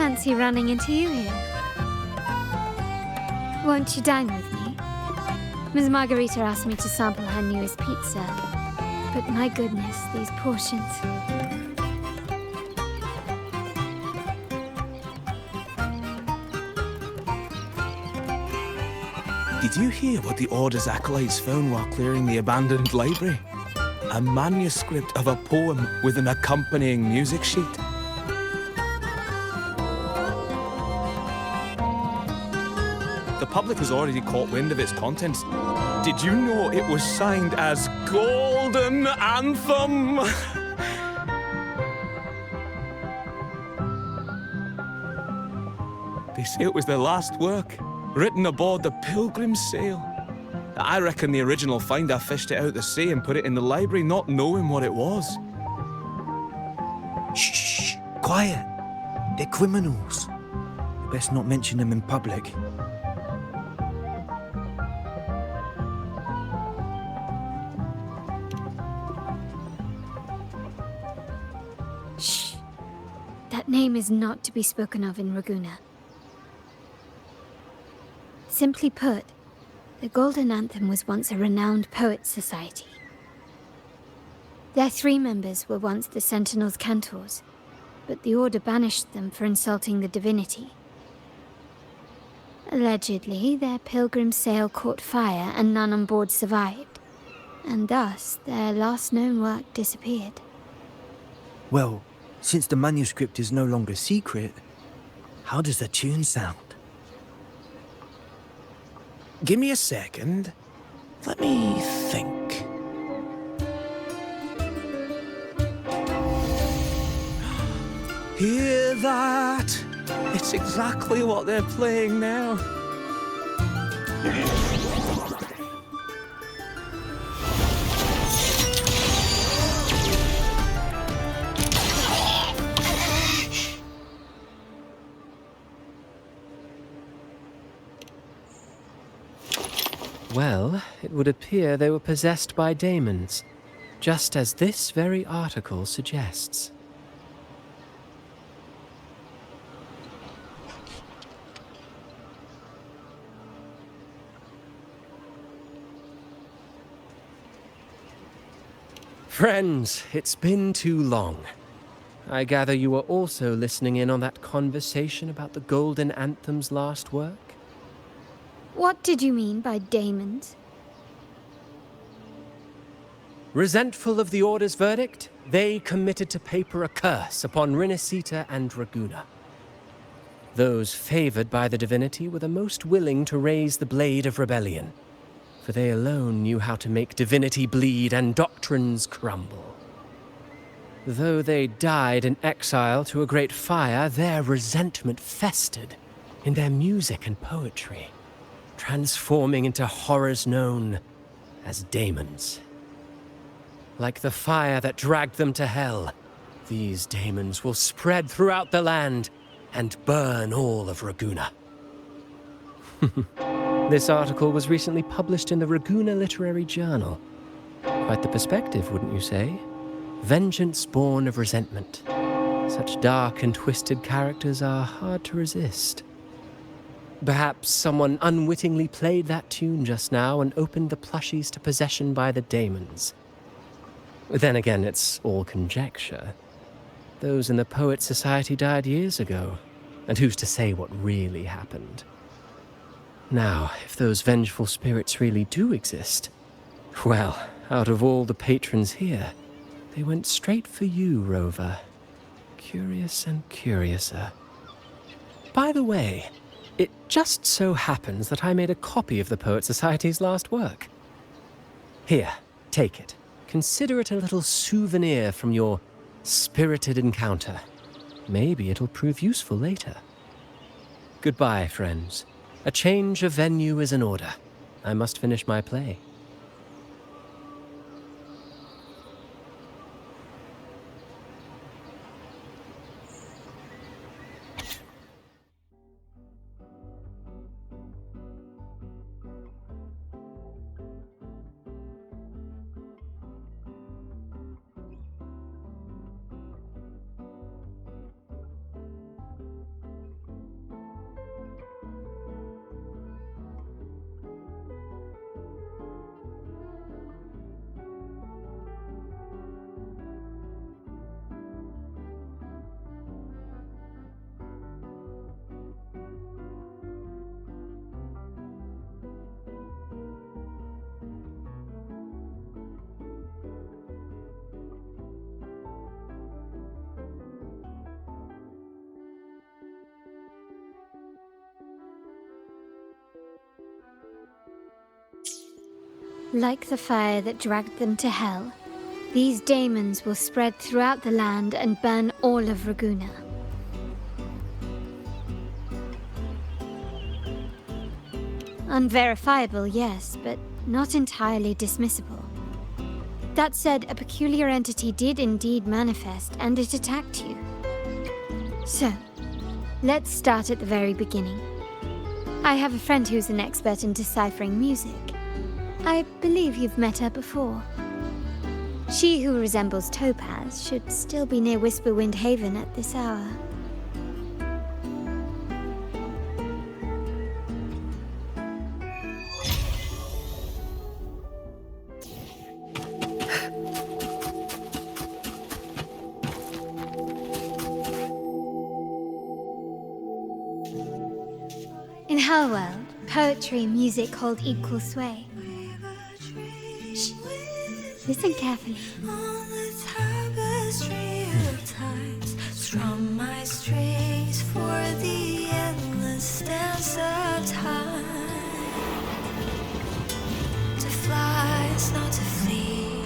fancy running into you here. Won't you dine with me? Ms. Margarita asked me to sample her newest pizza, but my goodness, these portions. Did you hear what the Order's acolytes found while clearing the abandoned library? A manuscript of a poem with an accompanying music sheet. The public has already caught wind of its contents. Did you know it was signed as Golden Anthem? They say it was their last work, written aboard the Pilgrim's Sail. I reckon the original finder fished it out the sea and put it in the library, not knowing what it was. Shh, quiet. They're criminals. You best not mention them in public. Shh. That name is not to be spoken of in Ragusa. Simply put, the Golden Anthem was once a renowned poets' society. Their 3 members were once the Sentinel's cantors, but the Order banished them for insulting the divinity. Allegedly, their pilgrim sail caught fire and none on board survived, and thus their last known work disappeared. Well, since the manuscript is no longer secret, how does the tune sound? Give me a second. Let me think. Hear that? It's exactly what they're playing now. Well, it would appear they were possessed by daemons, just as this very article suggests. Friends, it's been too long. I gather you were also listening in on that conversation about the Golden Anthem's last work? What did you mean by daemons? Resentful of the Order's verdict, they committed to paper a curse upon Rinascita and Ragusa. Those favored by the divinity were the most willing to raise the blade of rebellion, for they alone knew how to make divinity bleed and doctrines crumble. Though they died in exile to a great fire, their resentment festered in their music and poetry, transforming into horrors known as daemons. Like the fire that dragged them to hell, these daemons will spread throughout the land and burn all of Ragusa. This article was recently published in the Ragusa Literary Journal. Quite the perspective, wouldn't you say? Vengeance born of resentment. Such dark and twisted characters are hard to resist. Perhaps someone unwittingly played that tune just now and opened the plushies to possession by the daemons. Then again, it's all conjecture. Those in the Poets' Society died years ago, and who's to say what really happened? Now, if those vengeful spirits really do exist, well, out of all the patrons here, they went straight for you, Rover. Curious and curiouser. By the way, it just so happens that I made a copy of the Poets' Society's last work. Here, take it. Consider it a little souvenir from your spirited encounter. Maybe it'll prove useful later. Goodbye, friends. A change of venue is in order. I must finish my play. Like the fire that dragged them to hell, these daemons will spread throughout the land and burn all of Raguna. Unverifiable, yes, but not entirely dismissible. That said, a peculiar entity did indeed manifest, and it attacked you. So, let's start at the very beginning. I have a friend who's an expert in deciphering music. I believe you've met her before. She who resembles Topaz should still be near Whisperwind Haven at this hour. In her world, poetry and music hold equal sway. Shh. Listen carefully. On the tapestry of times, strum my strings for the endless dance of time. To fly is not to flee,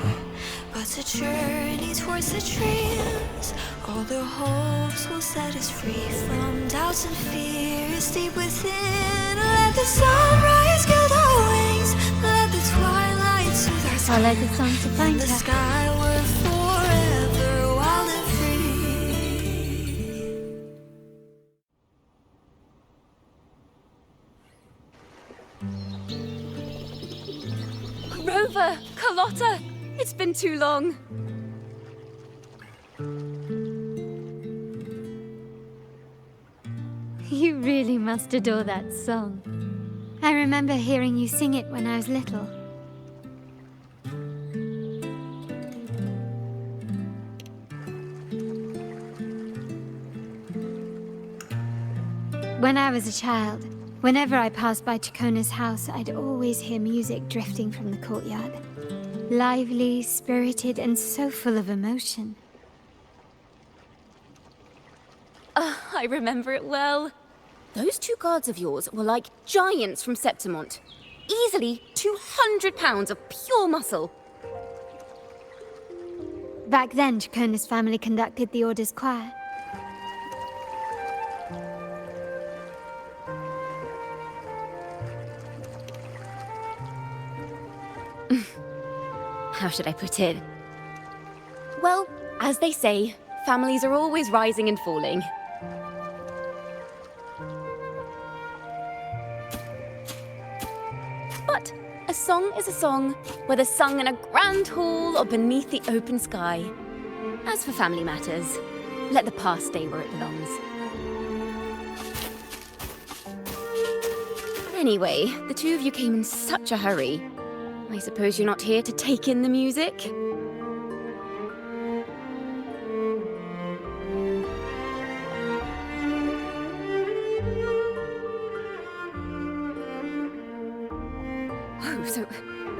but to journey towards the dreams. All the hopes will set us free from doubts and fears deep within. Let the sunrise gild our wings, let the twilight soothe our Follow the song to find the her. skyward forever wild and free. Rover! Carlotta! It's been too long. You really must adore that song. I remember hearing you sing it when I was little. When I was a child, whenever I passed by Ciaccona's house, I'd always hear music drifting from the courtyard. Lively, spirited, and so full of emotion. I remember it well. Those two guards of yours were like giants from Septimont. Easily 200 pounds of pure muscle. Back then, Ciaccona's family conducted the Order's choir. How should I put it? Well, as they say, families are always rising and falling. But a song is a song, whether sung in a grand hall or beneath the open sky. As for family matters, let the past stay where it belongs. Anyway, the two of you came in such a hurry. I suppose you're not here to take in the music? Oh,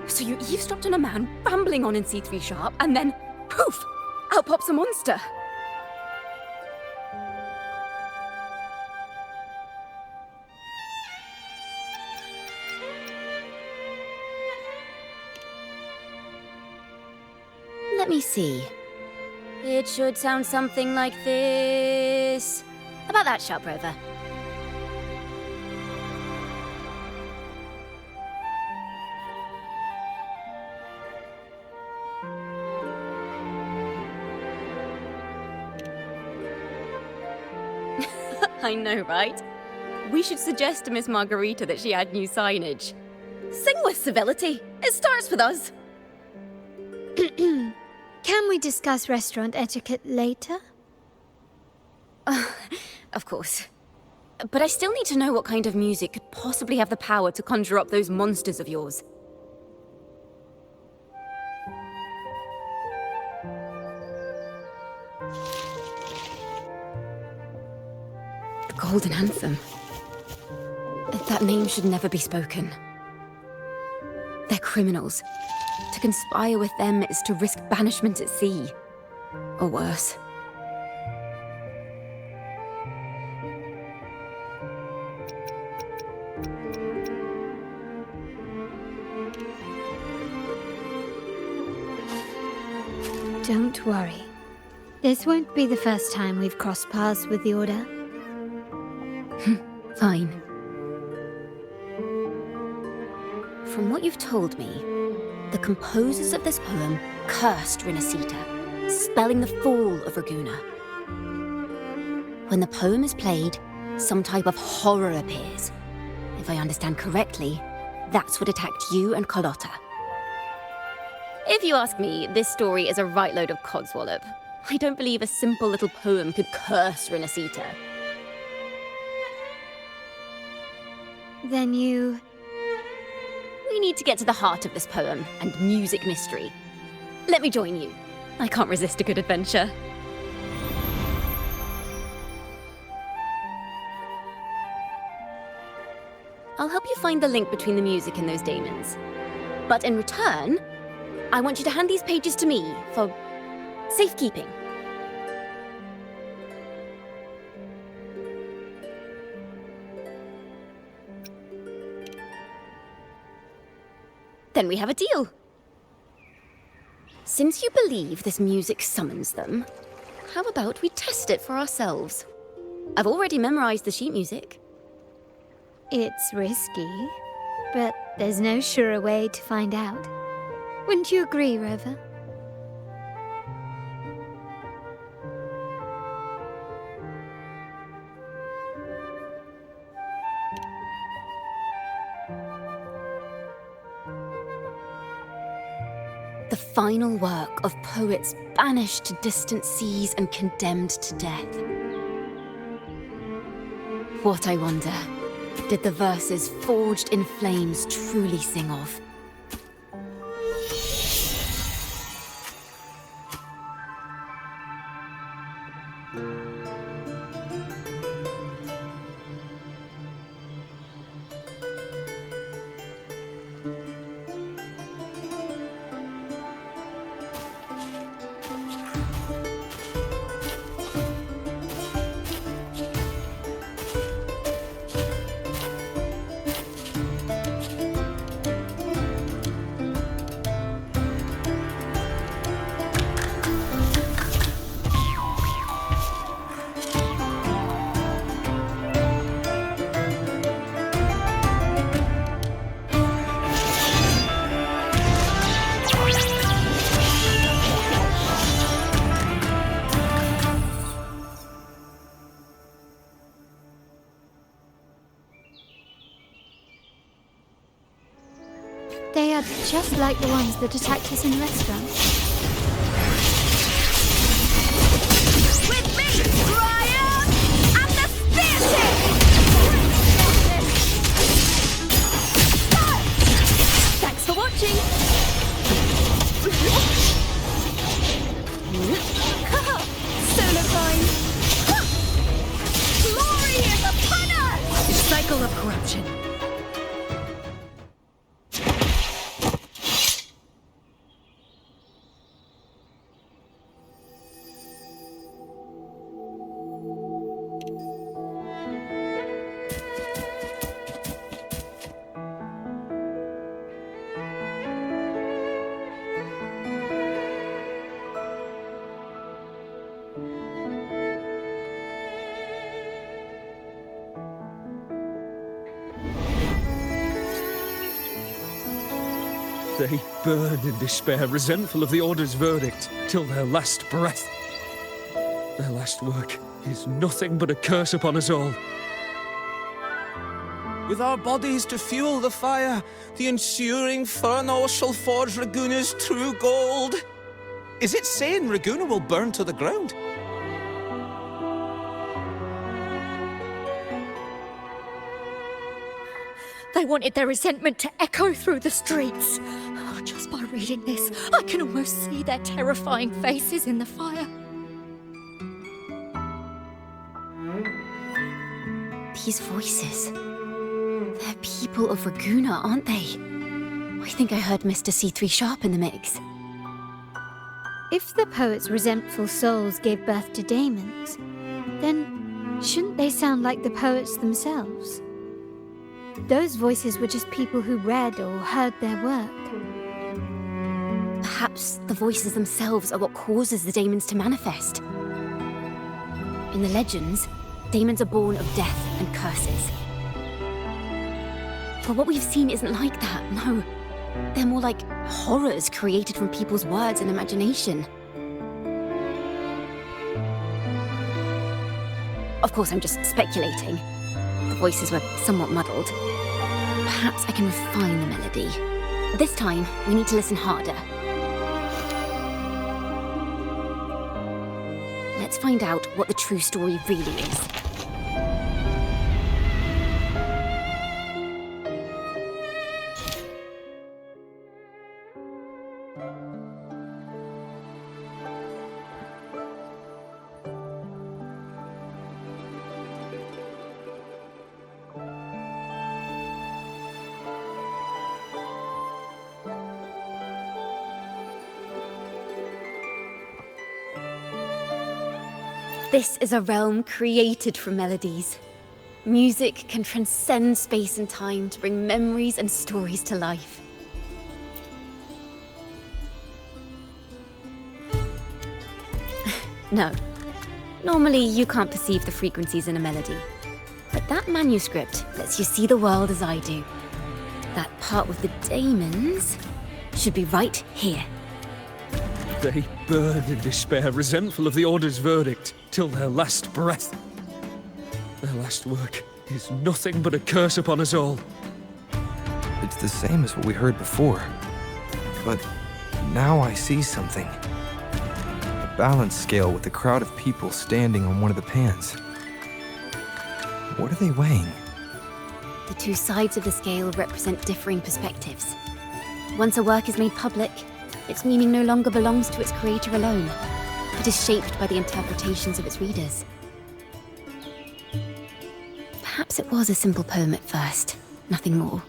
so you eavesdropped on a man rambling on in C3 Sharp, and then, poof, out pops a monster. Let me see. It should sound something like this. About that, Sharp Rover. I know, right? We should suggest to Miss Margarita that she add new signage. Sing with civility. It starts with us. Can we discuss restaurant etiquette later? Of course. But I still need to know what kind of music could possibly have the power to conjure up those monsters of yours. The Golden Anthem. That name should never be spoken. They're criminals. To conspire with them is to risk banishment at sea. Or worse. Don't worry. This won't be the first time we've crossed paths with the Order. Fine. From what you've told me, the composers of this poem cursed Rinascita, spelling the fall of Ragusa. When the poem is played, some type of horror appears. If I understand correctly, that's what attacked you and Carlotta. If you ask me, this story is a right load of codswallop. I don't believe a simple little poem could curse Rinascita. Then you... We need to get to the heart of this poem and music mystery. Let me join you. I can't resist a good adventure. I'll help you find the link between the music and those daemons. But in return, I want you to hand these pages to me for safekeeping. Then we have a deal. Since you believe this music summons them, how about we test it for ourselves? I've already memorized the sheet music. It's risky, but there's no surer way to find out. Wouldn't you agree, Rover? The final work of poets banished to distant seas and condemned to death. What, I wonder, did the verses forged in flames truly sing of? They are just like the ones that attacked us in the restaurant. With me, Ryan! And the spearhead! Thanks for watching! Solo time! Glory is upon us! The cycle of corruption. They burn in despair, resentful of the Order's verdict, till their last breath. Their last work is nothing but a curse upon us all. With our bodies to fuel the fire, the ensuing furnace shall forge Ragusa's true gold. Is it saying Ragusa will burn to the ground? They wanted their resentment to echo through the streets. Just by reading this, I can almost see their terrifying faces in the fire. These voices. They're people of Ragusa, aren't they? I think I heard Mr. C3 Sharp in the mix. If the poet's resentful souls gave birth to daemons, then shouldn't they sound like the poets themselves? Those voices were just people who read or heard their work. perhaps the voices themselves are what causes the daemons to manifest. In the legends, daemons are born of death and curses. But what we've seen isn't like that, no. They're more like horrors created from people's words and imagination. Of course, I'm just speculating. The voices were somewhat muddled. Perhaps I can refine the melody. This time, we need to listen harder. Let's find out what the true story really is. This is a realm created from melodies. Music can transcend space and time to bring memories and stories to life. No. Normally, you can't perceive the frequencies in a melody. But that manuscript lets you see the world as I do. That part with the daemons should be right here. They burn in despair, resentful of the Order's verdict, till their last breath. Their last work is nothing but a curse upon us all. It's the same as what we heard before. But now I see something. A balance scale with a crowd of people standing on one of the pans. What are they weighing? The two sides of the scale represent differing perspectives. Once a work is made public, its meaning no longer belongs to its creator alone. It is shaped by the interpretations of its readers. Perhaps it was a simple poem at first, nothing more.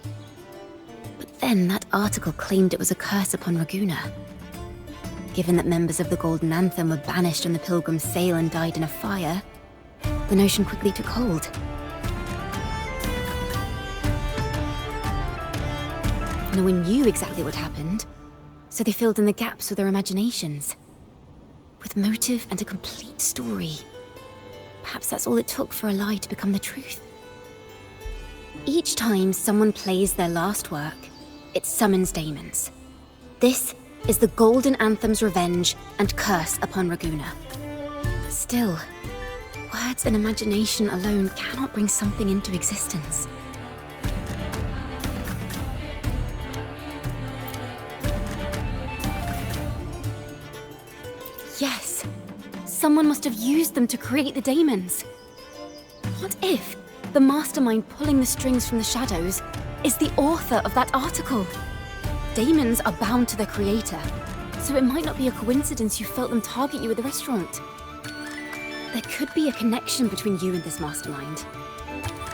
But then that article claimed it was a curse upon Ragusa. Given that members of the Golden Anthem were banished on the Pilgrim's sail and died in a fire, the notion quickly took hold. No one knew exactly what happened, so they filled in the gaps with their imaginations. With motive and a complete story. Perhaps that's all it took for a lie to become the truth. Each time someone plays their last work, it summons daemons. This is the Golden Anthem's revenge and curse upon Ragusa. Still, words and imagination alone cannot bring something into existence. Yes, someone must have used them to create the daemons. What if the mastermind pulling the strings from the shadows is the author of that article? Daemons are bound to their creator, so it might not be a coincidence you felt them target you at the restaurant. There could be a connection between you and this mastermind.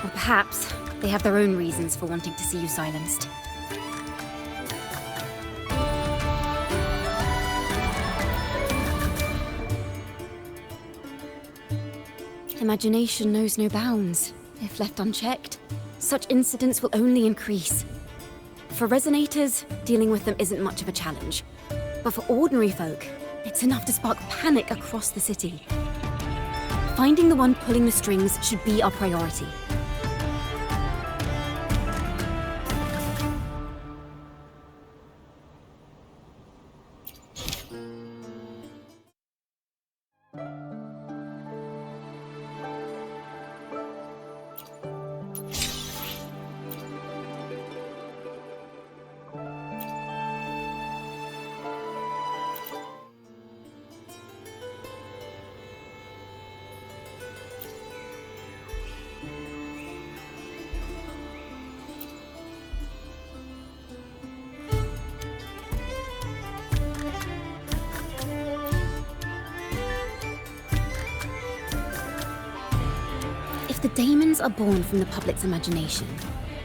Or perhaps they have their own reasons for wanting to see you silenced. Imagination knows no bounds. If left unchecked, such incidents will only increase. For resonators, dealing with them isn't much of a challenge. But for ordinary folk, it's enough to spark panic across the city. Finding the one pulling the strings should be our priority. If the daemons are born from the public's imagination,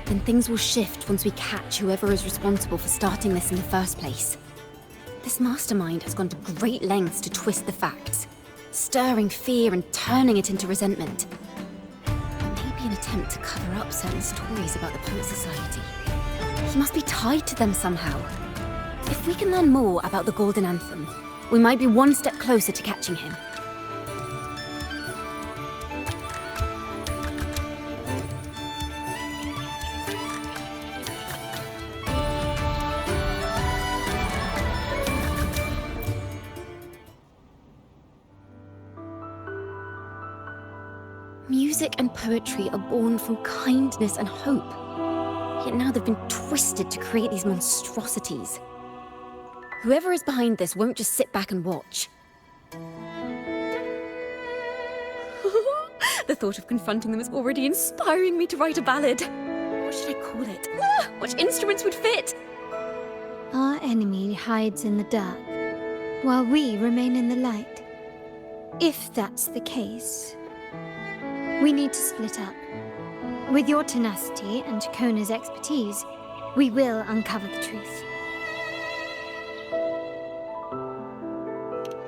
then things will shift once we catch whoever is responsible for starting this in the first place. This mastermind has gone to great lengths to twist the facts, stirring fear and turning it into resentment. Maybe an attempt to cover up certain stories about the Poet Society. He must be tied to them somehow. If we can learn more about the Golden Anthem, we might be one step closer to catching him. Music and poetry are born from kindness and hope. Yet now they've been twisted to create these monstrosities. Whoever is behind this won't just sit back and watch. The thought of confronting them is already inspiring me to write a ballad. What should I call it? Which instruments would fit? Our enemy hides in the dark, while we remain in the light. If that's the case, we need to split up. With your tenacity and Ciaccona's expertise, we will uncover the truth.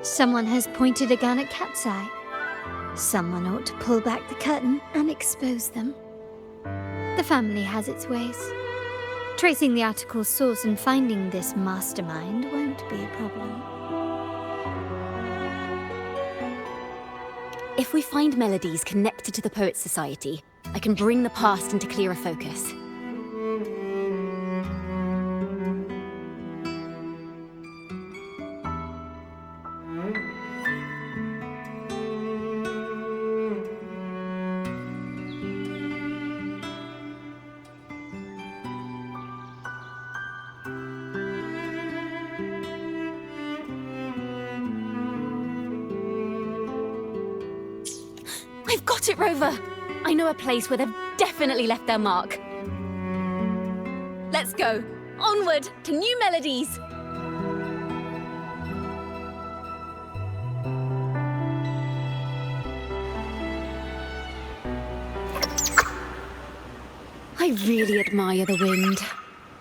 Someone has pointed a gun at Cat's Eye. Someone ought to pull back the curtain and expose them. The family has its ways. Tracing the article's source and finding this mastermind won't be a problem. If we find melodies connected to the Poets' Society, I can bring the past into clearer focus. I've got it, Rover! I know a place where they've definitely left their mark. Let's go! Onward to new melodies! I really admire the wind.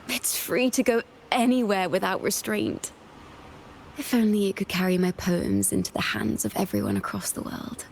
It's free to go anywhere without restraint. If only it could carry my poems into the hands of everyone across the world.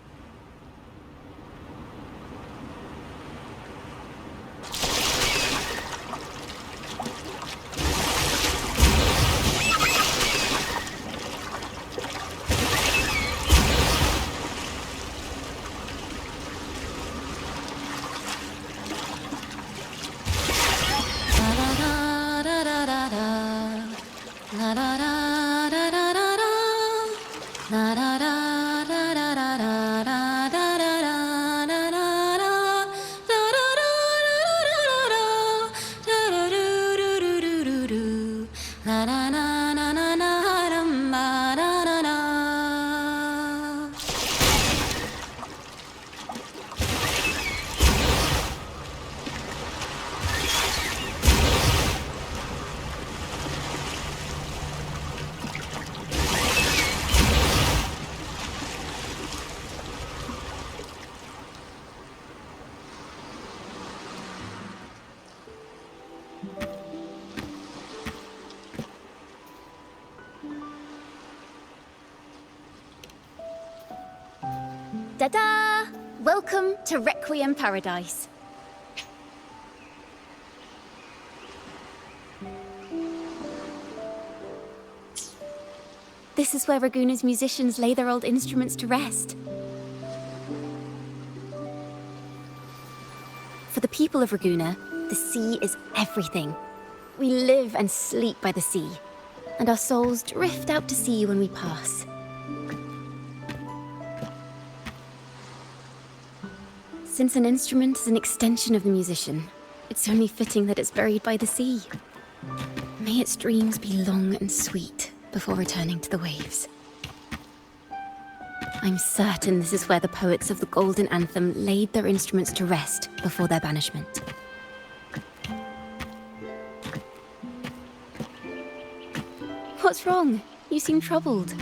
Ta-da! Welcome to Requiem Paradise. This is where Raguna's musicians lay their old instruments to rest. For the people of Raguna, the sea is everything. We live and sleep by the sea, and our souls drift out to sea when we pass. Since an instrument is an extension of the musician, it's only fitting that it's buried by the sea. May its dreams be long and sweet before returning to the waves. I'm certain this is where the poets of the Golden Anthem laid their instruments to rest before their banishment. What's wrong? You seem troubled.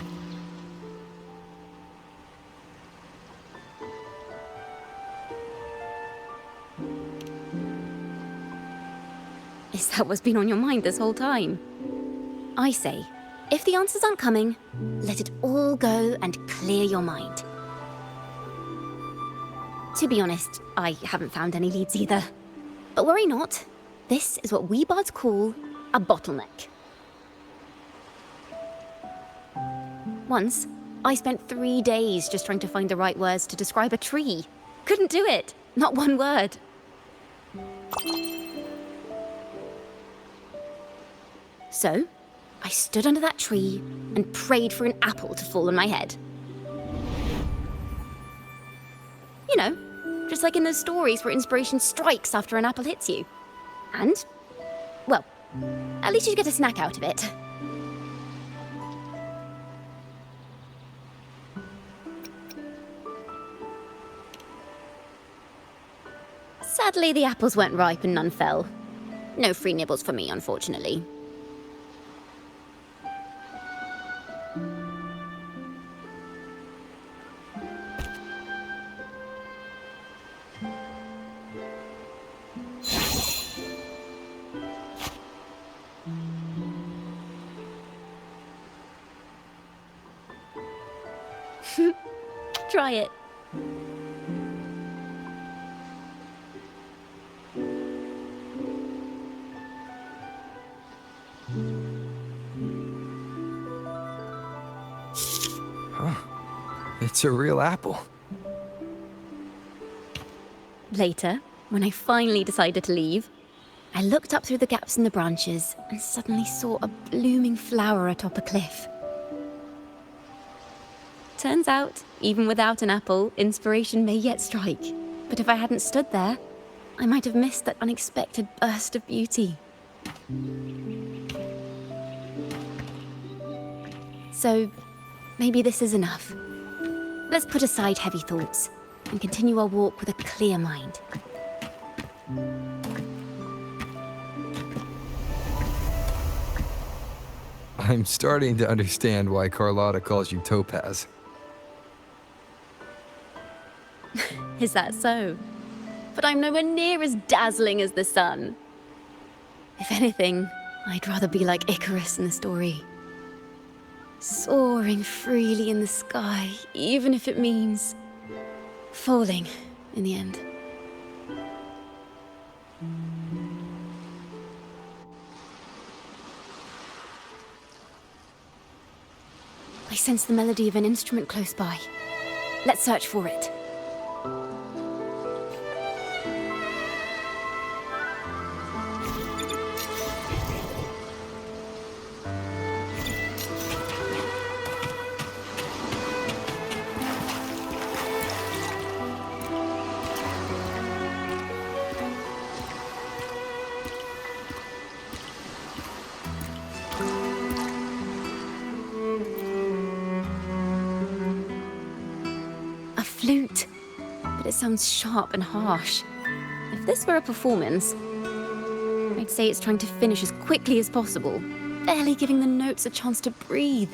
Is that what's been on your mind this whole time? I say, if the answers aren't coming, let it all go and clear your mind. To be honest, I haven't found any leads either. But worry not. This is what we bards call a bottleneck. Once, I spent 3 days just trying to find the right words to describe a tree. Couldn't do it. Not one word. So, I stood under that tree and prayed for an apple to fall on my head. You know, just like in those stories where inspiration strikes after an apple hits you. And, well, at least you get a snack out of it. Sadly, the apples weren't ripe and none fell. No free nibbles for me, unfortunately. Try it. Huh. It's a real apple. Later, when I finally decided to leave, I looked up through the gaps in the branches and suddenly saw a blooming flower atop a cliff. Turns out, even without an apple, inspiration may yet strike. But if I hadn't stood there, I might have missed that unexpected burst of beauty. So, maybe this is enough. Let's put aside heavy thoughts and continue our walk with a clear mind. I'm starting to understand why Carlotta calls you Topaz. Is that so? But I'm nowhere near as dazzling as the sun. If anything, I'd rather be like Icarus in the story. Soaring freely in the sky, even if it means falling in the end. I sense the melody of an instrument close by. Let's search for it. Flute, but it sounds sharp and harsh. If this were a performance, I'd say it's trying to finish as quickly as possible, barely giving the notes a chance to breathe.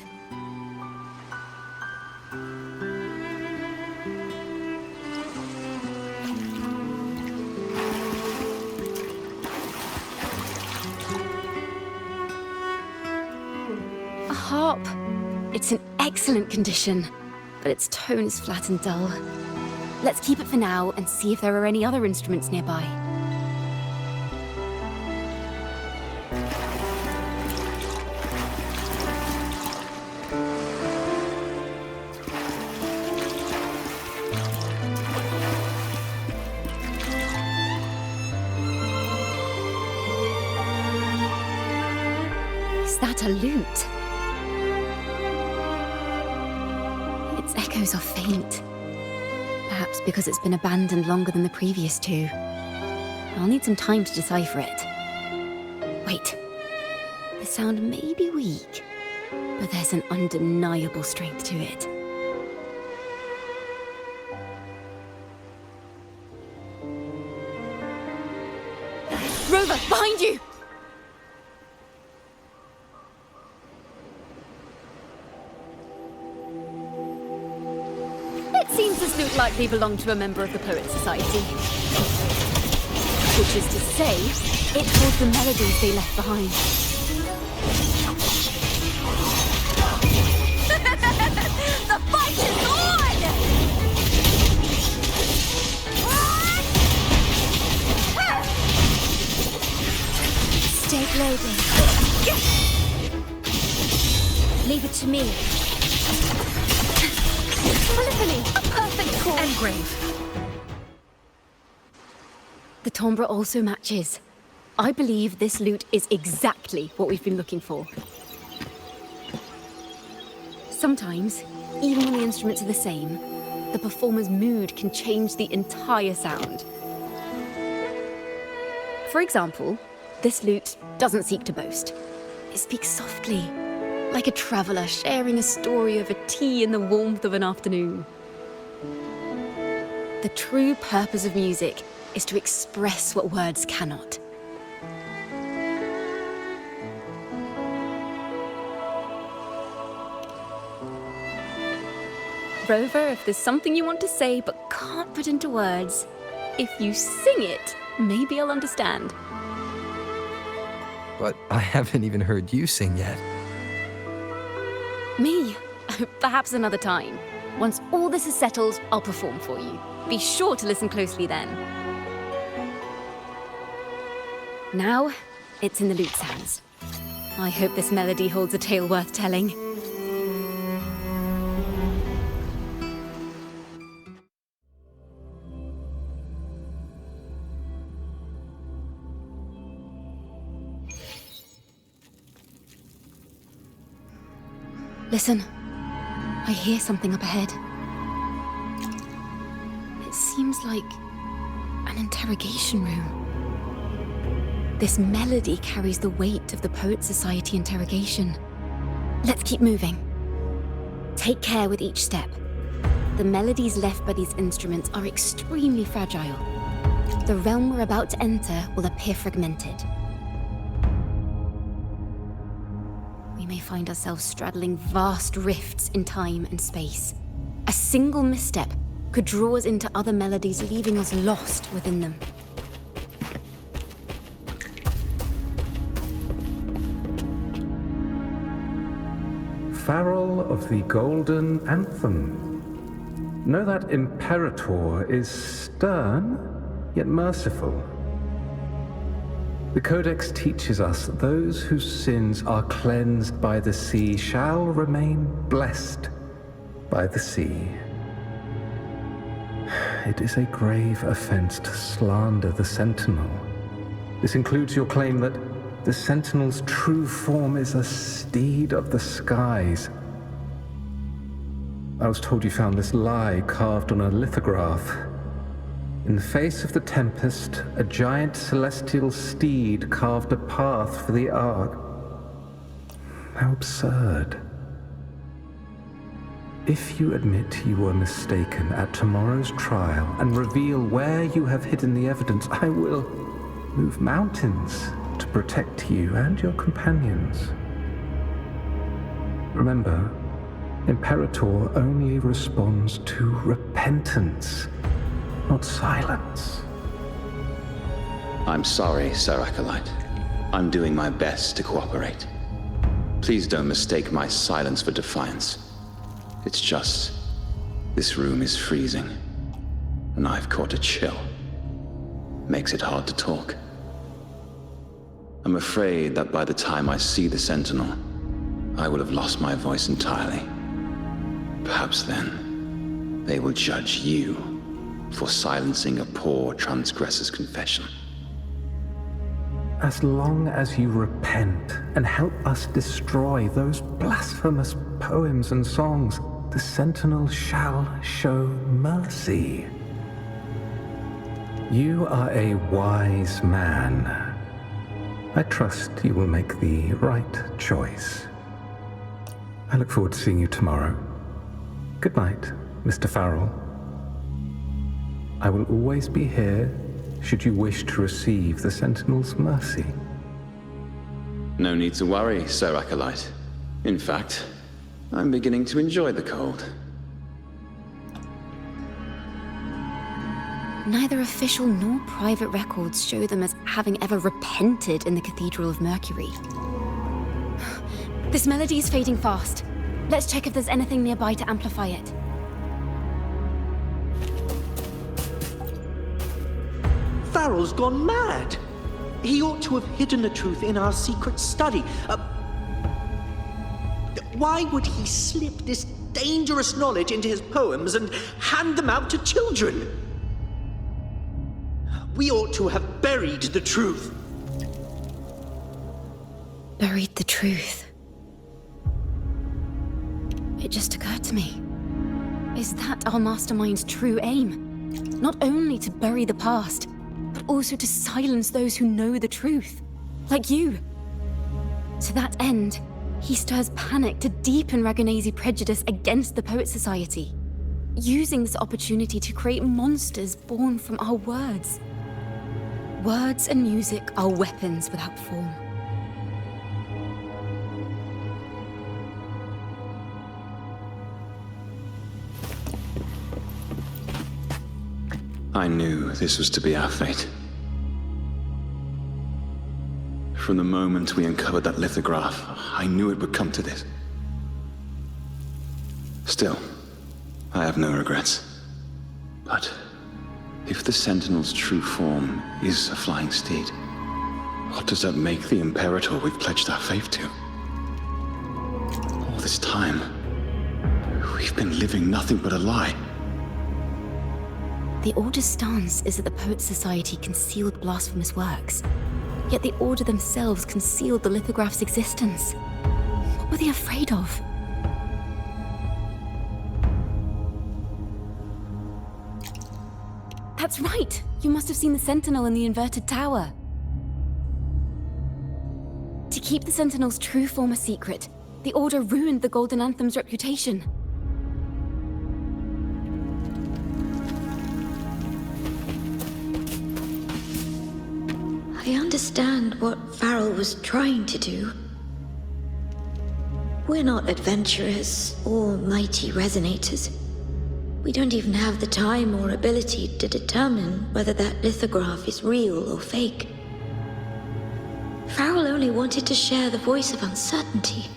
A harp. It's in excellent condition, but its tone is flat and dull. Let's keep it for now and see if there are any other instruments nearby. Is that a lute? Its echoes are faint. Perhaps because it's been abandoned longer than the previous two. I'll need some time to decipher it. Wait. The sound may be weak, but there's an undeniable strength to it. Rover, behind you! This lute likely belonged to a member of the Poets Society. Which is to say, it holds the melodies they left behind. The fight is on! Stay global. Leave it to me. grave. The timbre also matches. I believe this lute is exactly what we've been looking for. Sometimes, even when the instruments are the same, the performer's mood can change the entire sound. For example, this lute doesn't seek to boast. It speaks softly, like a traveller sharing a story over tea in the warmth of an afternoon. The true purpose of music is to express what words cannot. Rover, if there's something you want to say but can't put into words, if you sing it, maybe I'll understand. But I haven't even heard you sing yet. Me? Perhaps another time. Once all this is settled, I'll perform for you. Be sure to listen closely then. Now, it's in the lute's hands. I hope this melody holds a tale worth telling. Listen, I hear something up ahead. It seems like an interrogation room. This melody carries the weight of the Poet Society interrogation. Let's keep moving. Take care with each step. The melodies left by these instruments are extremely fragile. The realm we're about to enter will appear fragmented. We may find ourselves straddling vast rifts in time and space. A single misstep could draw us into other melodies, leaving us lost within them. Farrell of the Golden Anthem. Know that Imperator is stern, yet merciful. The Codex teaches us that those whose sins are cleansed by the sea shall remain blessed by the sea. It is a grave offense to slander the Sentinel. This includes your claim that the Sentinel's true form is a steed of the skies. I was told you found this lie carved on a lithograph. In the face of the tempest, a giant celestial steed carved a path for the Ark. How absurd. If you admit you were mistaken at tomorrow's trial and reveal where you have hidden the evidence, I will move mountains to protect you and your companions. Remember, Imperator only responds to repentance, not silence. I'm sorry, Sir Acolyte. I'm doing my best to cooperate. Please don't mistake my silence for defiance. It's just, this room is freezing, and I've caught a chill. Makes it hard to talk. I'm afraid that by the time I see the Sentinel, I will have lost my voice entirely. Perhaps then, they will judge you for silencing a poor transgressor's confession. As long as you repent and help us destroy those blasphemous poems and songs, the Sentinel shall show mercy. You are a wise man. I trust you will make the right choice. I look forward to seeing you tomorrow. Good night, Mr. Farrell. I will always be here should you wish to receive the Sentinel's mercy. No need to worry, Sir Acolyte. In fact, I'm beginning to enjoy the cold. Neither official nor private records show them as having ever repented in the Cathedral of Mercury. This melody is fading fast. Let's check if there's anything nearby to amplify it. Farrell's gone mad. He ought to have hidden the truth in our secret study. Why would he slip this dangerous knowledge into his poems and hand them out to children. We ought to have buried the truth. Buried the truth. It just occurred to me. Is that our mastermind's true aim? Not only to bury the past, but also to silence those who know the truth. Like you. To that end, he stirs panic to deepen Ragonese prejudice against the Poet Society, using this opportunity to create monsters born from our words. Words and music are weapons without form. I knew this was to be our fate. From the moment we uncovered that lithograph, I knew it would come to this. Still, I have no regrets. But if the Sentinel's true form is a flying steed, what does that make the Imperator we've pledged our faith to? All this time, we've been living nothing but a lie. The Order's stance is that the Poet Society concealed blasphemous works, yet the Order themselves concealed the lithograph's existence. What were they afraid of? That's right! You must have seen the Sentinel in the inverted tower. To keep the Sentinel's true form a secret, the Order ruined the Golden Anthem's reputation. I understand what Farrell was trying to do. We're not adventurers or mighty resonators. We don't even have the time or ability to determine whether that lithograph is real or fake. Farrell only wanted to share the voice of uncertainty.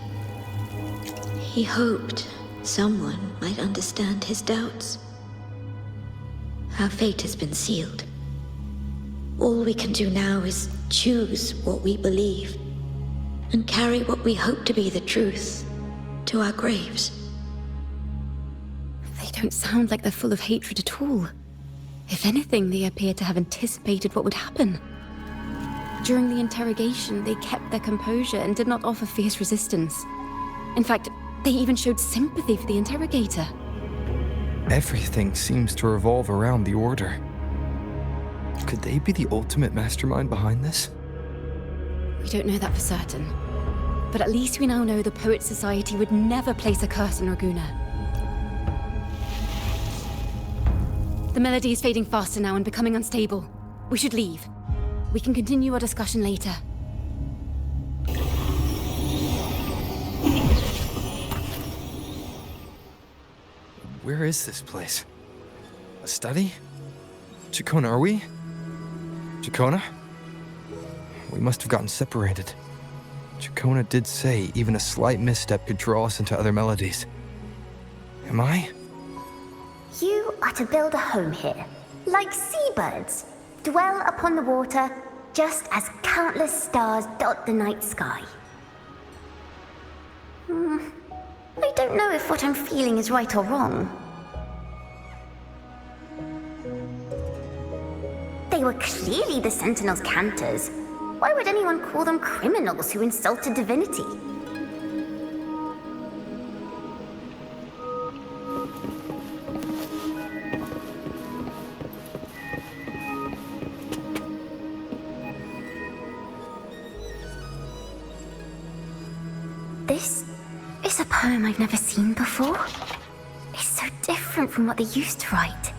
He hoped someone might understand his doubts. Our fate has been sealed. All we can do now is choose what we believe and carry what we hope to be the truth to our graves. They don't sound like they're full of hatred at all. If anything, they appear to have anticipated what would happen. During the interrogation, they kept their composure and did not offer fierce resistance. In fact, they even showed sympathy for the interrogator. Everything seems to revolve around the Order. Could they be the ultimate mastermind behind this? We don't know that for certain. But at least we now know the Poet Society would never place a curse on Raguna. The melody is fading faster now and becoming unstable. We should leave. We can continue our discussion later. Where is this place? A study? Ciaccona, are we? Ciaccona? We must have gotten separated. Ciaccona did say even a slight misstep could draw us into other melodies. Am I? You are to build a home here, like seabirds. Dwell upon the water, just as countless stars dot the night sky. I don't know if what I'm feeling is right or wrong. They were clearly the Sentinel's cantors. Why would anyone call them criminals who insulted divinity? This is a poem I've never seen before. It's so different from what they used to write.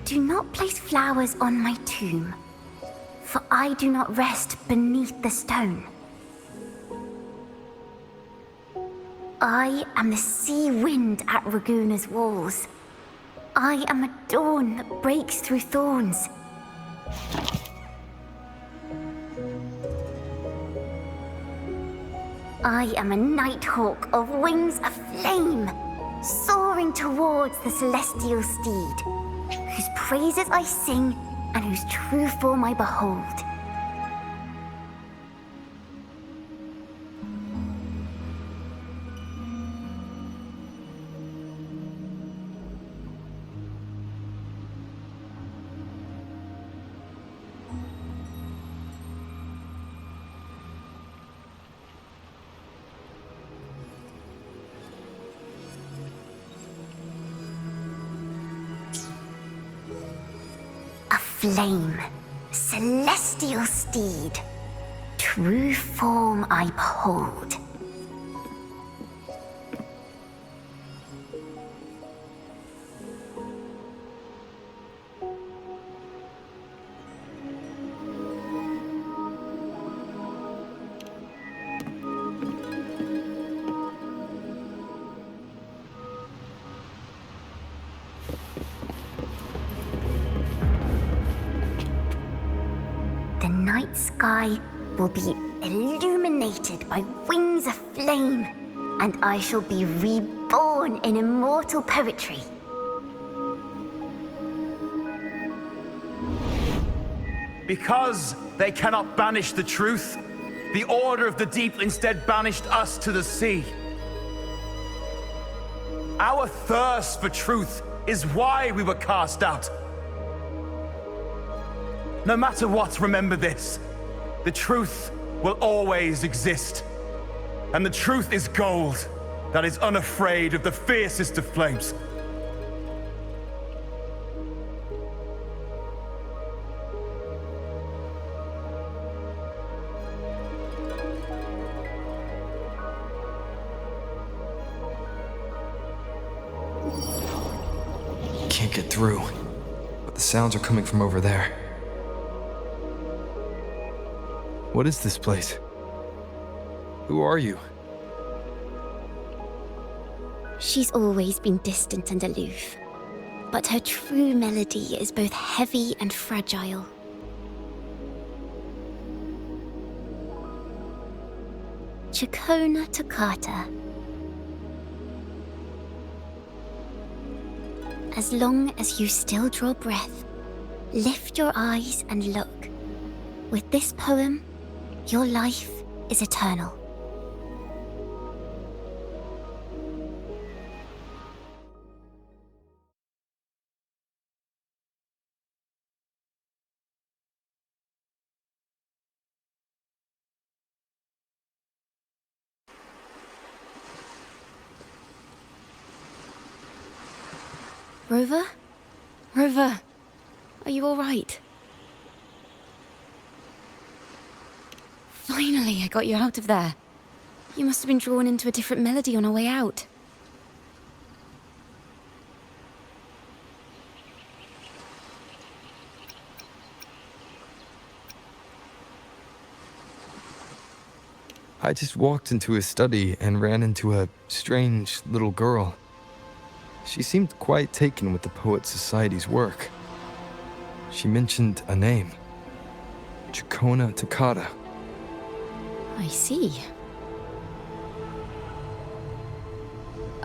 Do not place flowers on my tomb, for I do not rest beneath the stone. I am the sea wind at Raguna's walls. I am a dawn that breaks through thorns. I am a nighthawk of wings aflame, soaring towards the celestial steed, whose praises I sing and whose true form I behold. flame, celestial steed, true form I behold. The night sky will be illuminated by wings of flame, and I shall be reborn in immortal poetry. Because they cannot banish the truth, the Order of the Deep instead banished us to the sea. Our thirst for truth is why we were cast out. No matter what, remember this. The truth will always exist. And the truth is gold that is unafraid of the fiercest of flames. Can't get through, but the sounds are coming from over there. What is this place? Who are you? She's always been distant and aloof, but her true melody is both heavy and fragile. Ciaccona toccata. As long as you still draw breath, lift your eyes and look. With this poem, your life is eternal. Rover? Rover, are you all right? Finally, I got you out of there. You must have been drawn into a different melody on our way out. I just walked into his study and ran into a strange little girl. She seemed quite taken with the Poet Society's work. She mentioned a name. Ciaccona toccata. I see.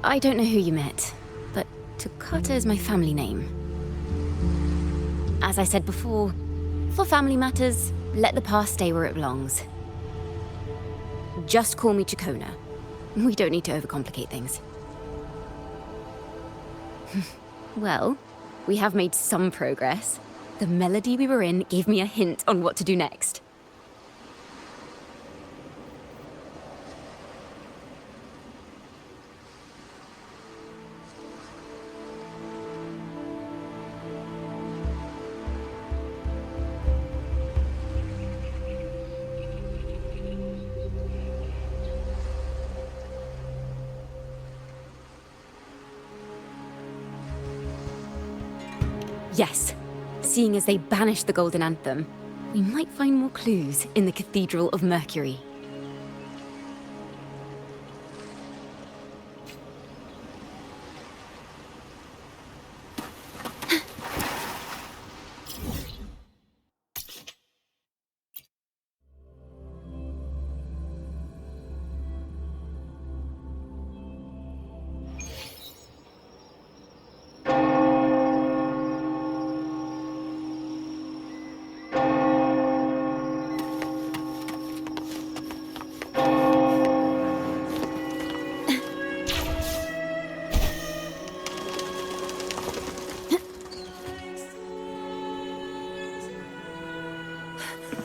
I don't know who you met, but Toccata is my family name. As I said before, for family matters, let the past stay where it belongs. Just call me Ciaccona. We don't need to overcomplicate things. Well, we have made some progress. The melody we were in gave me a hint on what to do next. Yes, seeing as they banished the Golden Anthem, we might find more clues in the Cathedral of Mercury.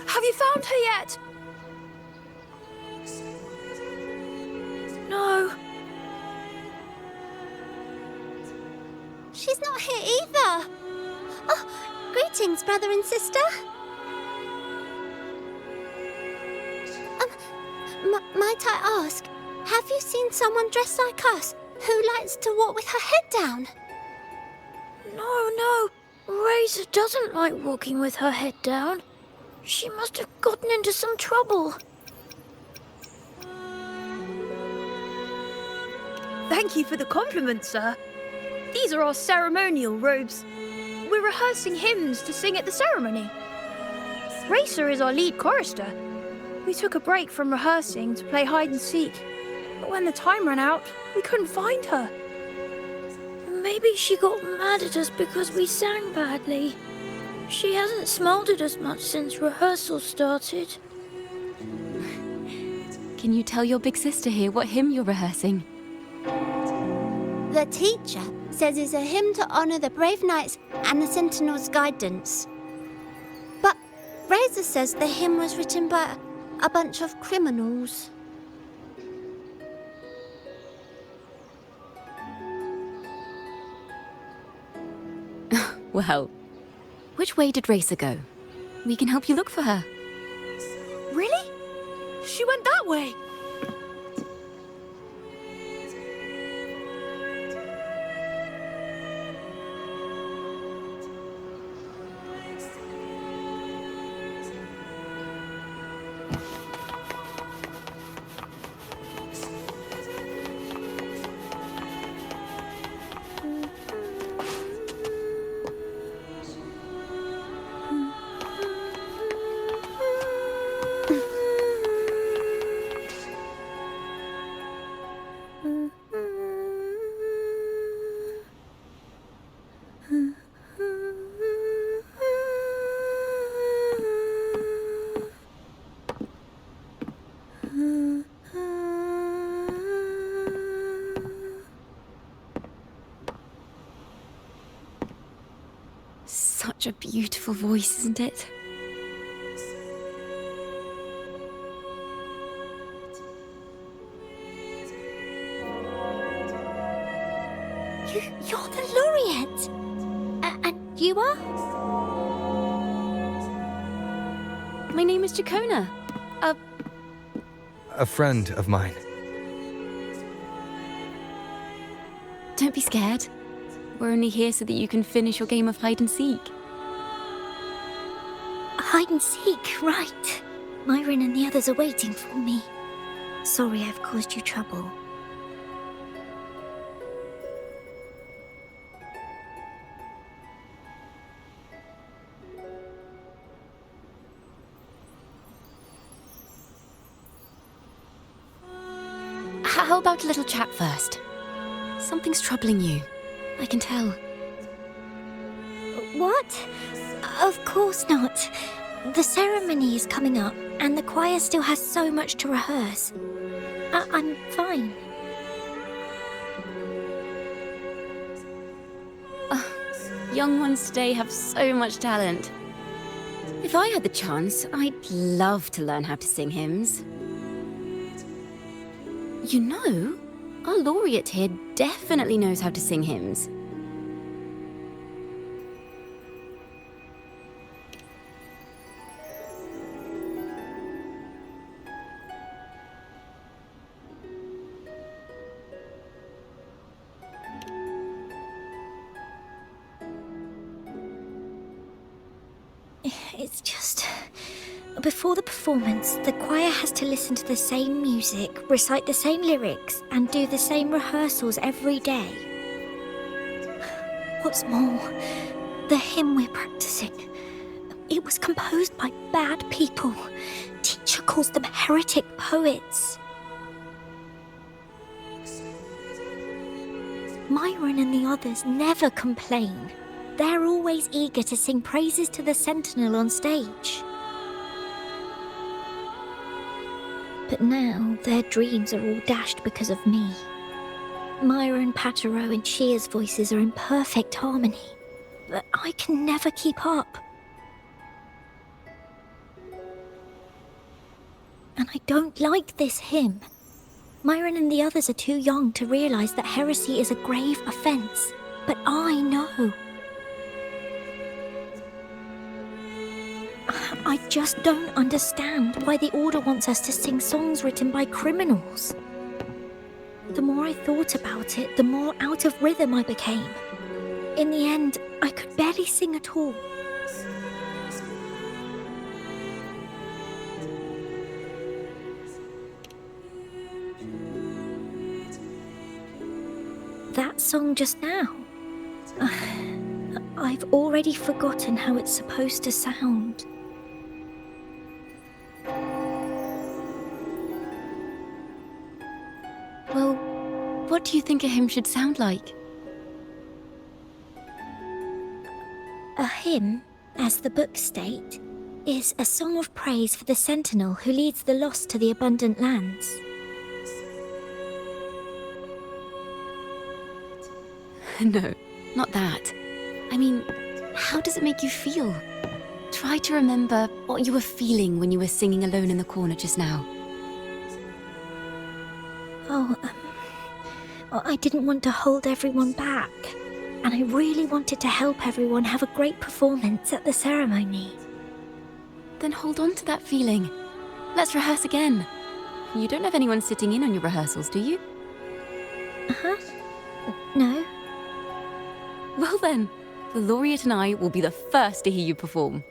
Have you found her yet? No. She's not here either. Oh, Greetings, brother and sister. Might I ask, have you seen someone dressed like us who likes to walk with her head down? No. Razor doesn't like walking with her head down. She must have gotten into some trouble. Thank you for the compliment, sir. These are our ceremonial robes. We're rehearsing hymns to sing at the ceremony. Racer is our lead chorister. We took a break from rehearsing to play hide and seek, but when the time ran out, we couldn't find her. Maybe she got mad at us because we sang badly. She hasn't smiled at us much since rehearsal started. Can you tell your big sister here what hymn you're rehearsing? The teacher says it's a hymn to honor the brave knights and the sentinel's guidance. But Razor says the hymn was written by a bunch of criminals. Well, which way did Racer go? We can help you look for her. Really? She went that way. Such a beautiful voice, isn't it? You're the laureate. And you are? My name is Ciaccona. A friend of mine. Don't be scared. We're only here so that you can finish your game of hide and seek. Hide and seek, right. Myron and the others are waiting for me. Sorry I've caused you trouble. How about a little chat first? Something's troubling you. I can tell. What? Of course not. The ceremony is coming up, and the choir still has so much to rehearse. I'm fine. Young ones today have so much talent. If I had the chance, I'd love to learn how to sing hymns. You know, our laureate here definitely knows how to sing hymns. It's just... Before the performance, the choir has to listen to the same music, recite the same lyrics, and do the same rehearsals every day. What's more, the hymn we're practicing, it was composed by bad people. Teacher calls them heretic poets. Myron and the others never complain. They're always eager to sing praises to the Sentinel on stage. But now their dreams are all dashed because of me. Myron, Patero, and Shear's voices are in perfect harmony, but I can never keep up. And I don't like this hymn. Myron and the others are too young to realize that heresy is a grave offense, but I know. I just don't understand why the Order wants us to sing songs written by criminals. The more I thought about it, the more out of rhythm I became. In the end, I could barely sing at all. That song just now. I've already forgotten how it's supposed to sound. Well, what do you think a hymn should sound like? A hymn, as the books state, is a song of praise for the sentinel who leads the lost to the abundant lands. No, not that. I mean, how does it make you feel? Try to remember what you were feeling when you were singing alone in the corner just now. I didn't want to hold everyone back, and I really wanted to help everyone have a great performance at the ceremony. Then hold on to that feeling. Let's rehearse again. You don't have anyone sitting in on your rehearsals, do you? No. Well then, the laureate and I will be the first to hear you perform.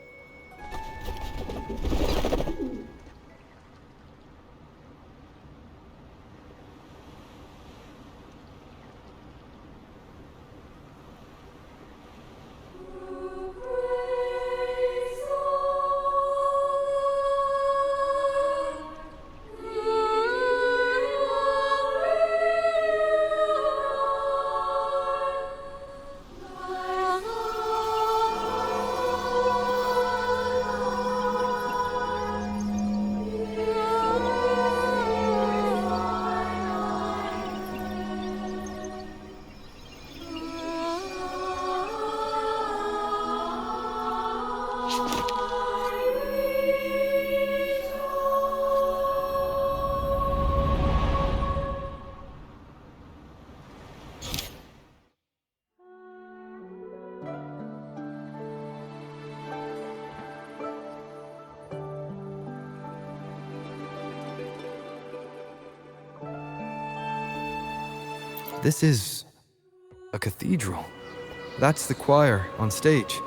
This is a cathedral. That's the choir on stage,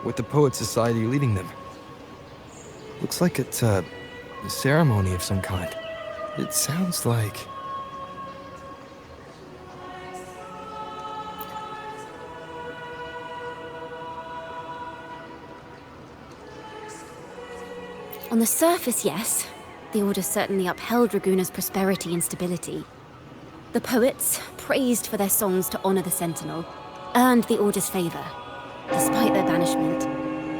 with the Poet Society leading them. Looks like it's a ceremony of some kind. It sounds like... On the surface, yes. The Order certainly upheld Raguna's prosperity and stability. The poets, praised for their songs to honor the Sentinel, earned the Order's favor. Despite their banishment,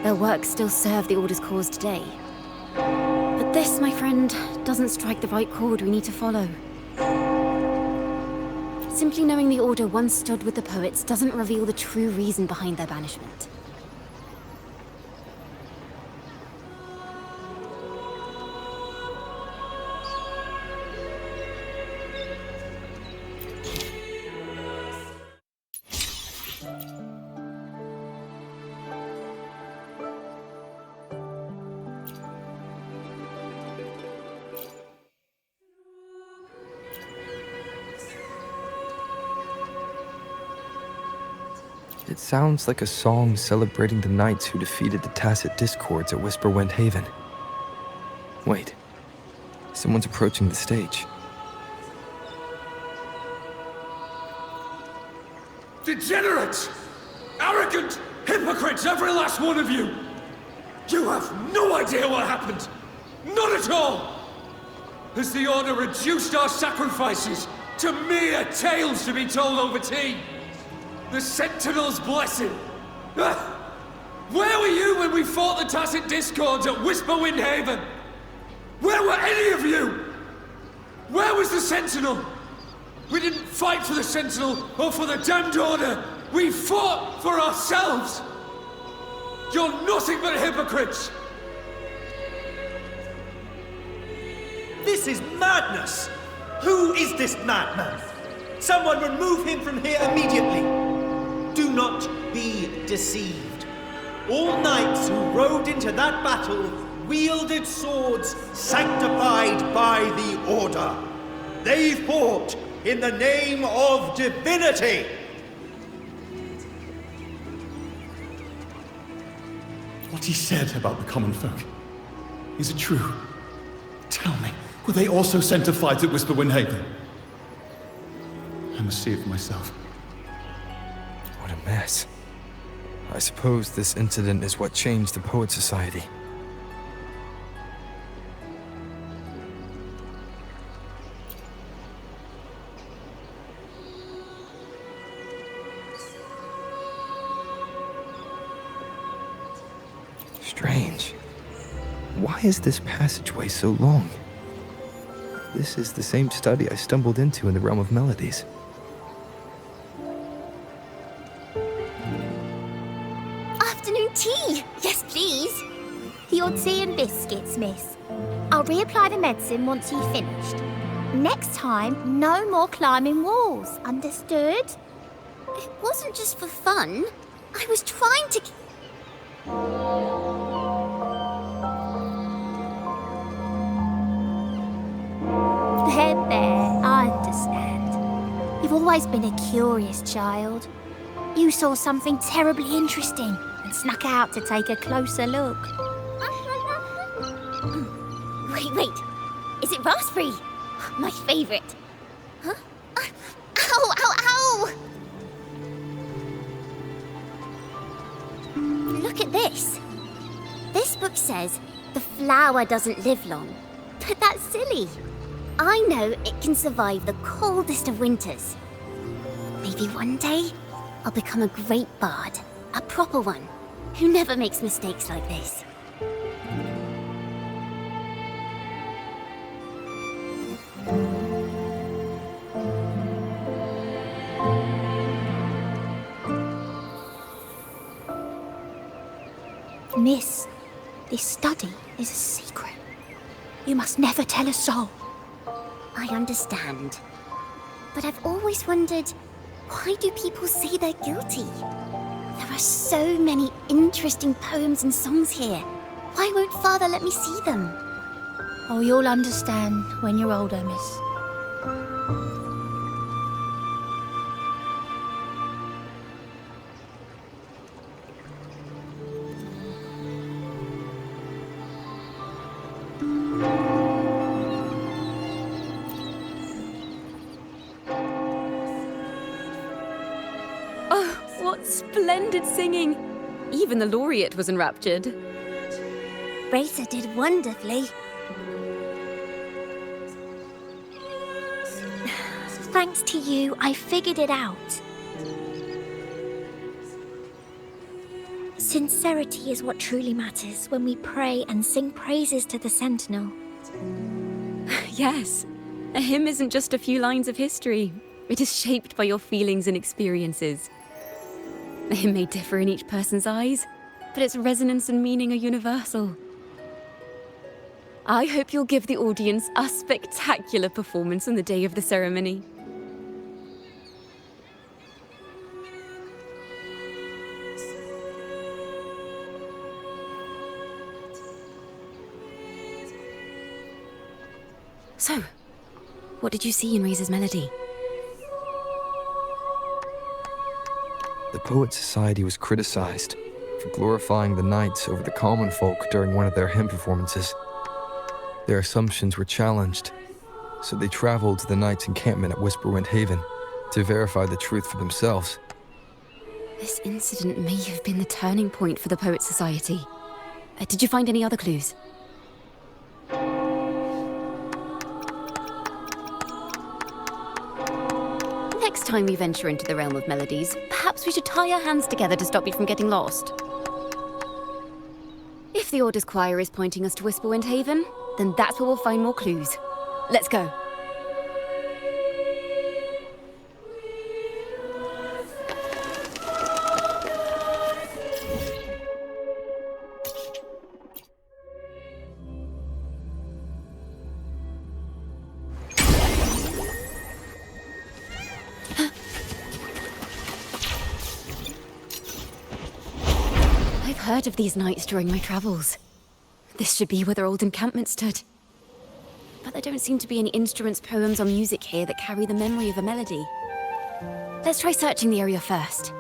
their works still serve the Order's cause today. But this, my friend, doesn't strike the right chord we need to follow. Simply knowing the Order once stood with the poets doesn't reveal the true reason behind their banishment. It sounds like a song celebrating the knights who defeated the Tacit Discords at Whisperwind Haven. Wait, someone's approaching the stage. Degenerates! Arrogant hypocrites, every last one of you! You have no idea what happened! Not at all! Has the Order reduced our sacrifices to mere tales to be told over tea? The Sentinel's blessing! Where were you when we fought the Tacit Discords at Whisperwind Haven? Where were any of you? Where was the Sentinel? We didn't fight for the Sentinel or for the damned Order. We fought for ourselves. You're nothing but hypocrites. This is madness! Who is this madman? Someone remove him from here immediately! Do not be deceived. All knights who rode into that battle wielded swords sanctified by the Order. They fought in the name of divinity. What he said about the common folk, is it true? Tell me, were they also sent to fight at Whisperwind? I must see it for myself. What a mess. I suppose this incident is what changed the Poet Society. Strange. Why is this passageway so long? This is the same study I stumbled into in the realm of melodies. Afternoon tea! Yes, please. Your tea and biscuits, miss. I'll reapply the medicine once you've finished. Next time, no more climbing walls. Understood? It wasn't just for fun. I was trying to... There, I understand. You've always been a curious child. You saw something terribly interesting and snuck out to take a closer look. Wait. Is it raspberry? My favourite. Huh? Ow! Look at this. This book says the flower doesn't live long. But that's silly. I know it can survive the coldest of winters. Maybe one day, I'll become a great bard. A proper one, who never makes mistakes like this. Miss, this study is a secret. You must never tell a soul. I understand. But I've always wondered, why do people say they're guilty? There are so many interesting poems and songs here. Why won't Father let me see them? Oh, you'll understand when you're older, miss. Splendid singing! Even the laureate was enraptured. Racer did wonderfully. Thanks to you, I figured it out. Sincerity is what truly matters when we pray and sing praises to the Sentinel. Yes, a hymn isn't just a few lines of history. It is shaped by your feelings and experiences. A hymn may differ in each person's eyes, but its resonance and meaning are universal. I hope you'll give the audience a spectacular performance on the day of the ceremony. So, what did you see in Razor's melody? The Poet Society was criticized for glorifying the knights over the common folk during one of their hymn performances. Their assumptions were challenged, so they traveled to the knights' encampment at Whisperwind Haven to verify the truth for themselves. This incident may have been the turning point for the Poet Society. Did you find any other clues? Next time we venture into the realm of melodies, perhaps we should tie our hands together to stop you from getting lost. If the Order's choir is pointing us to Whisperwind Haven, then that's where we'll find more clues. Let's go. I've heard of these knights during my travels. This should be where their old encampment stood. But there don't seem to be any instruments, poems, or music here that carry the memory of a melody. Let's try searching the area first.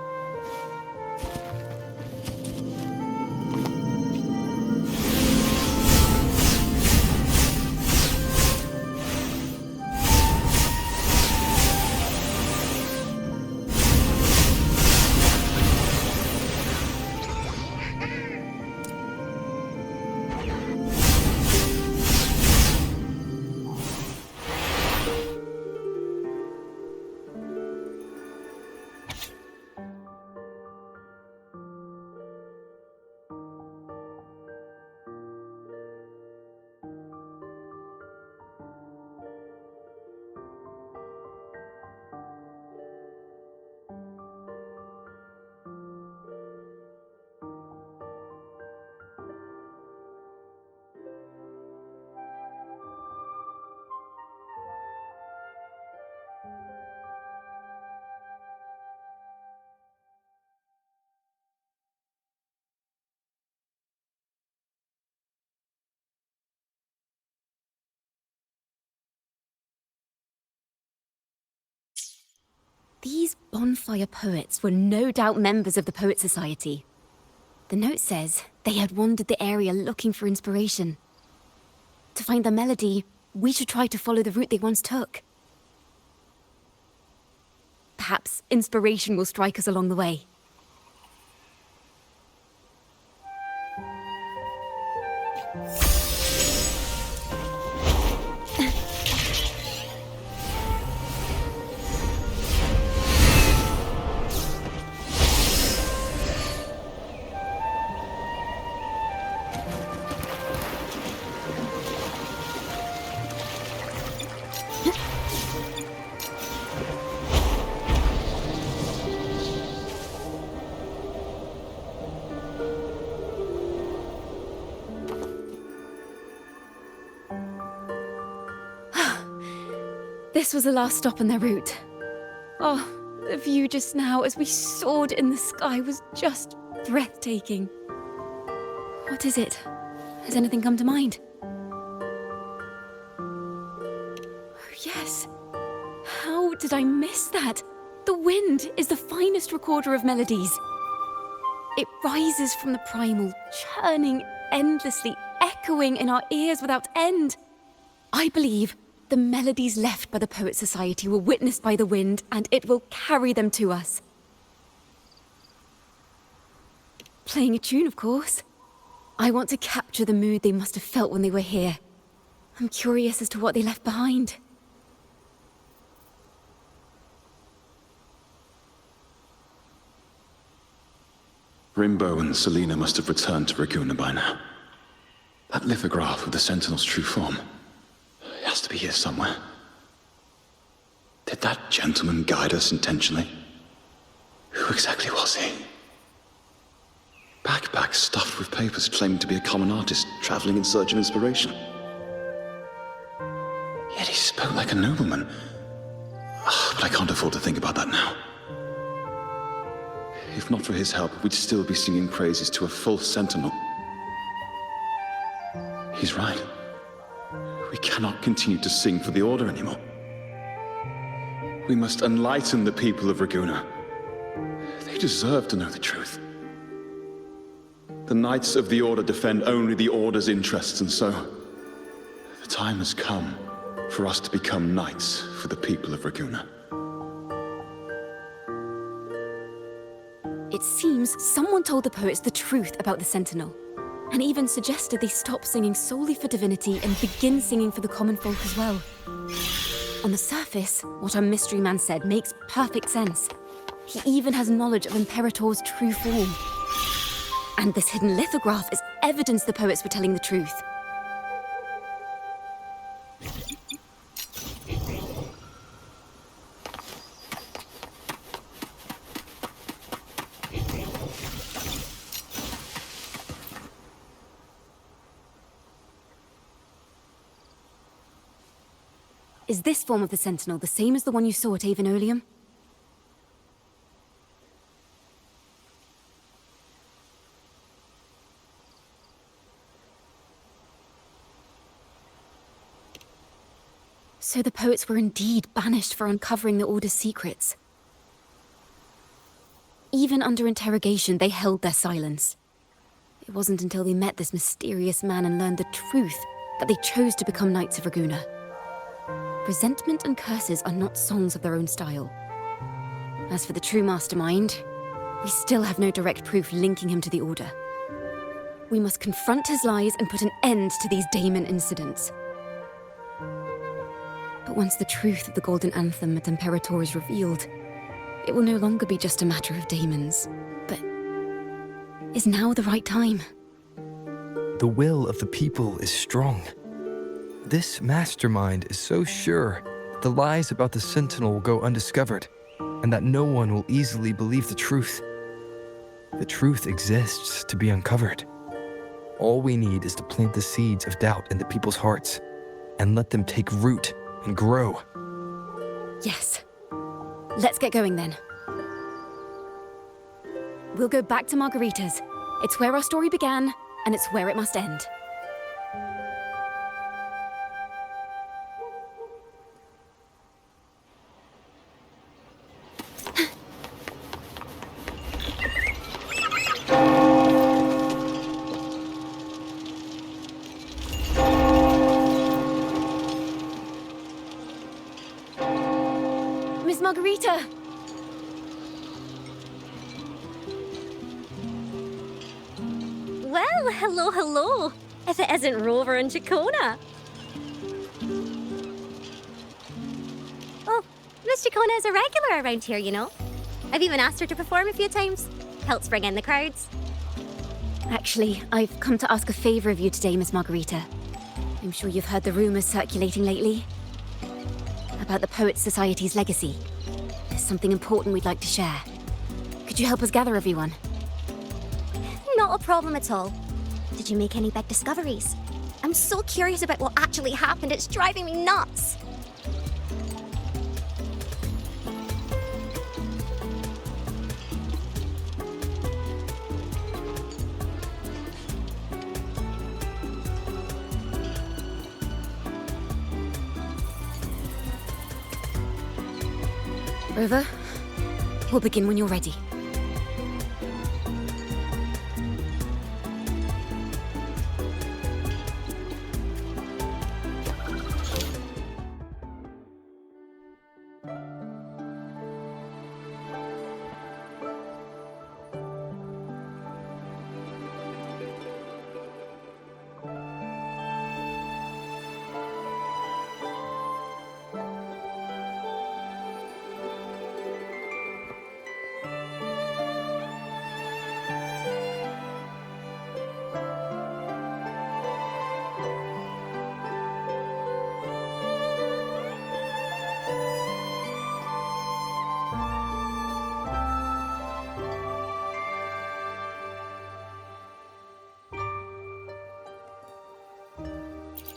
These bonfire poets were no doubt members of the Poet Society. The note says they had wandered the area looking for inspiration. To find the melody, we should try to follow the route they once took. Perhaps inspiration will strike us along the way. This was the last stop on their route. Oh, the view just now as we soared in the sky was just breathtaking. What is it? Has anything come to mind? Oh, yes. How did I miss that? The wind is the finest recorder of melodies. It rises from the primal, churning endlessly, echoing in our ears without end. I believe the melodies left by the Poet Society were witnessed by the wind, and it will carry them to us. Playing a tune, of course. I want to capture the mood they must have felt when they were here. I'm curious as to what they left behind. Rimbo and Selena must have returned to Raguna by now. That lithograph of the Sentinel's true form. It has to be here somewhere. Did that gentleman guide us intentionally? Who exactly was he? Backpack stuffed with papers claiming to be a common artist traveling in search of inspiration. Yet he spoke like a nobleman. But I can't afford to think about that now. If not for his help, we'd still be singing praises to a full Sentinel. He's right. We cannot continue to sing for the Order anymore. We must enlighten the people of Raguna. They deserve to know the truth. The Knights of the Order defend only the Order's interests, and so the time has come for us to become knights for the people of Raguna. It seems someone told the poets the truth about the Sentinel, and even suggested they stop singing solely for divinity and begin singing for the common folk as well. On the surface, what our mystery man said makes perfect sense. He even has knowledge of Imperator's true form. And this hidden lithograph is evidence the poets were telling the truth. Is this form of the Sentinel the same as the one you saw at Avenolium? So the poets were indeed banished for uncovering the Order's secrets. Even under interrogation, they held their silence. It wasn't until they met this mysterious man and learned the truth that they chose to become Knights of Raguna. Resentment and curses are not songs of their own style. As for the true mastermind, we still have no direct proof linking him to the Order. We must confront his lies and put an end to these daemon incidents. But once the truth of the Golden Anthem at Imperator is revealed, it will no longer be just a matter of daemons. But is now the right time? The will of the people is strong. This mastermind is so sure that the lies about the Sentinel will go undiscovered, and that no one will easily believe the truth. The truth exists to be uncovered. All we need is to plant the seeds of doubt in the people's hearts, and let them take root and grow. Yes. Let's get going then. We'll go back to Margarita's. It's where our story began, and it's where it must end. Miss Margarita! Well, hello. If it isn't Rover and Ciaccona. Oh, Miss Ciaccona is a regular around here, you know. I've even asked her to perform a few times. Helps bring in the crowds. Actually, I've come to ask a favor of you today, Miss Margarita. I'm sure you've heard the rumors circulating lately about the Poets Society's legacy. There's something important we'd like to share. Could you help us gather everyone? Not a problem at all. Did you make any big discoveries? I'm so curious about what actually happened, it's driving me nuts. Rover, we'll begin when you're ready.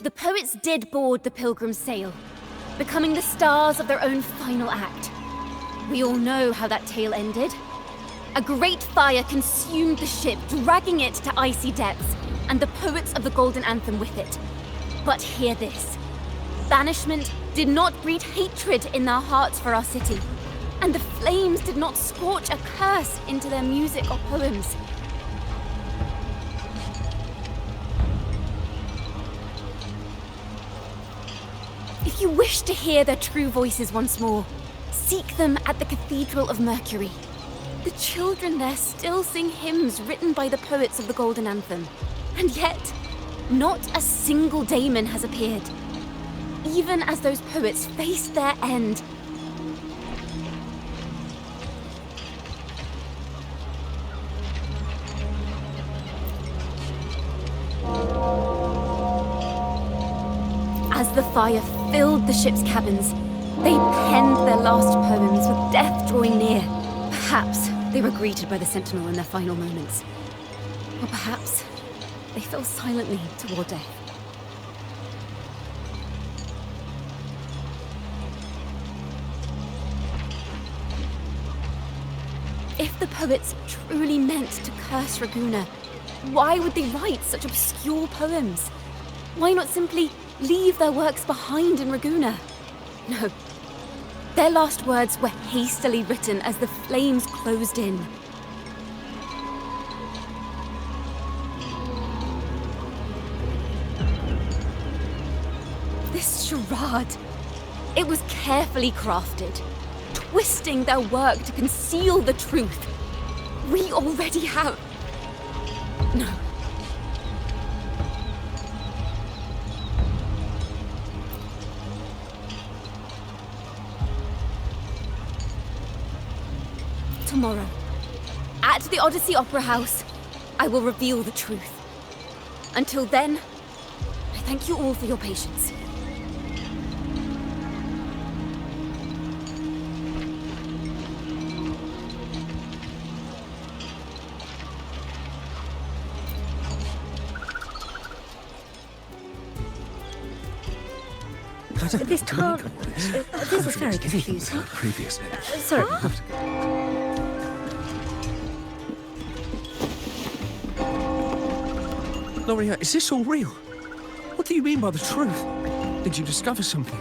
The poets did board the Pilgrim's sail, becoming the stars of their own final act. We all know how that tale ended. A great fire consumed the ship, dragging it to icy depths, and the poets of the Golden Anthem with it. But hear this. Banishment did not breed hatred in their hearts for our city, and the flames did not scorch a curse into their music or poems. If you wish to hear their true voices once more, seek them at the Cathedral of Mercury. The children there still sing hymns written by the poets of the Golden Anthem. And yet, not a single daemon has appeared. Even as those poets faced their end. As the fire filled the ship's cabins, they penned their last poems with death drawing near. Perhaps they were greeted by the Sentinel in their final moments. Or perhaps they fell silently toward death. If the poets truly meant to curse Raguna, why would they write such obscure poems? Why not simply leave their works behind in Raguna? No. Their last words were hastily written as the flames closed in. This charade, it was carefully crafted, twisting their work to conceal the truth. We already have... No. Tomorrow, at the Odyssey Opera House, I will reveal the truth. Until then, I thank you all for your patience. This card... this is very confusing. Previously. Sorry. Loria, is this all real? What do you mean by the truth? Did you discover something?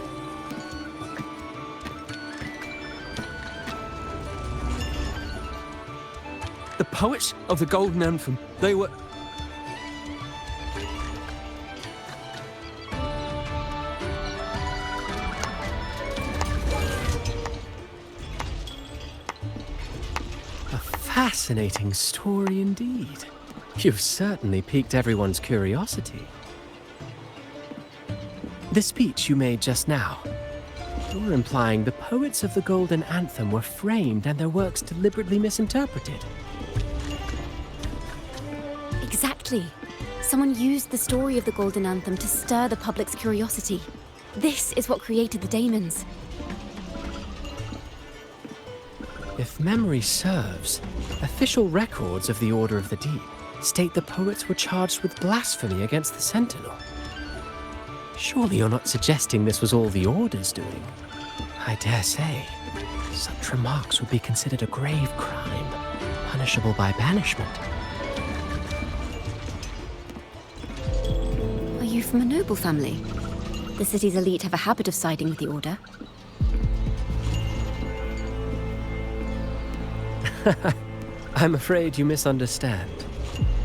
The poets of the Golden Anthem, they were... A fascinating story indeed. You've certainly piqued everyone's curiosity. The speech you made just now, you're implying the poets of the Golden Anthem were framed and their works deliberately misinterpreted. Exactly. Someone used the story of the Golden Anthem to stir the public's curiosity. This is what created the daemons. If memory serves, official records of the Order of the Deep state the poets were charged with blasphemy against the Sentinel. Surely you're not suggesting this was all the Order's doing? I dare say, such remarks would be considered a grave crime, punishable by banishment. Are you from a noble family? The city's elite have a habit of siding with the Order. I'm afraid you misunderstand.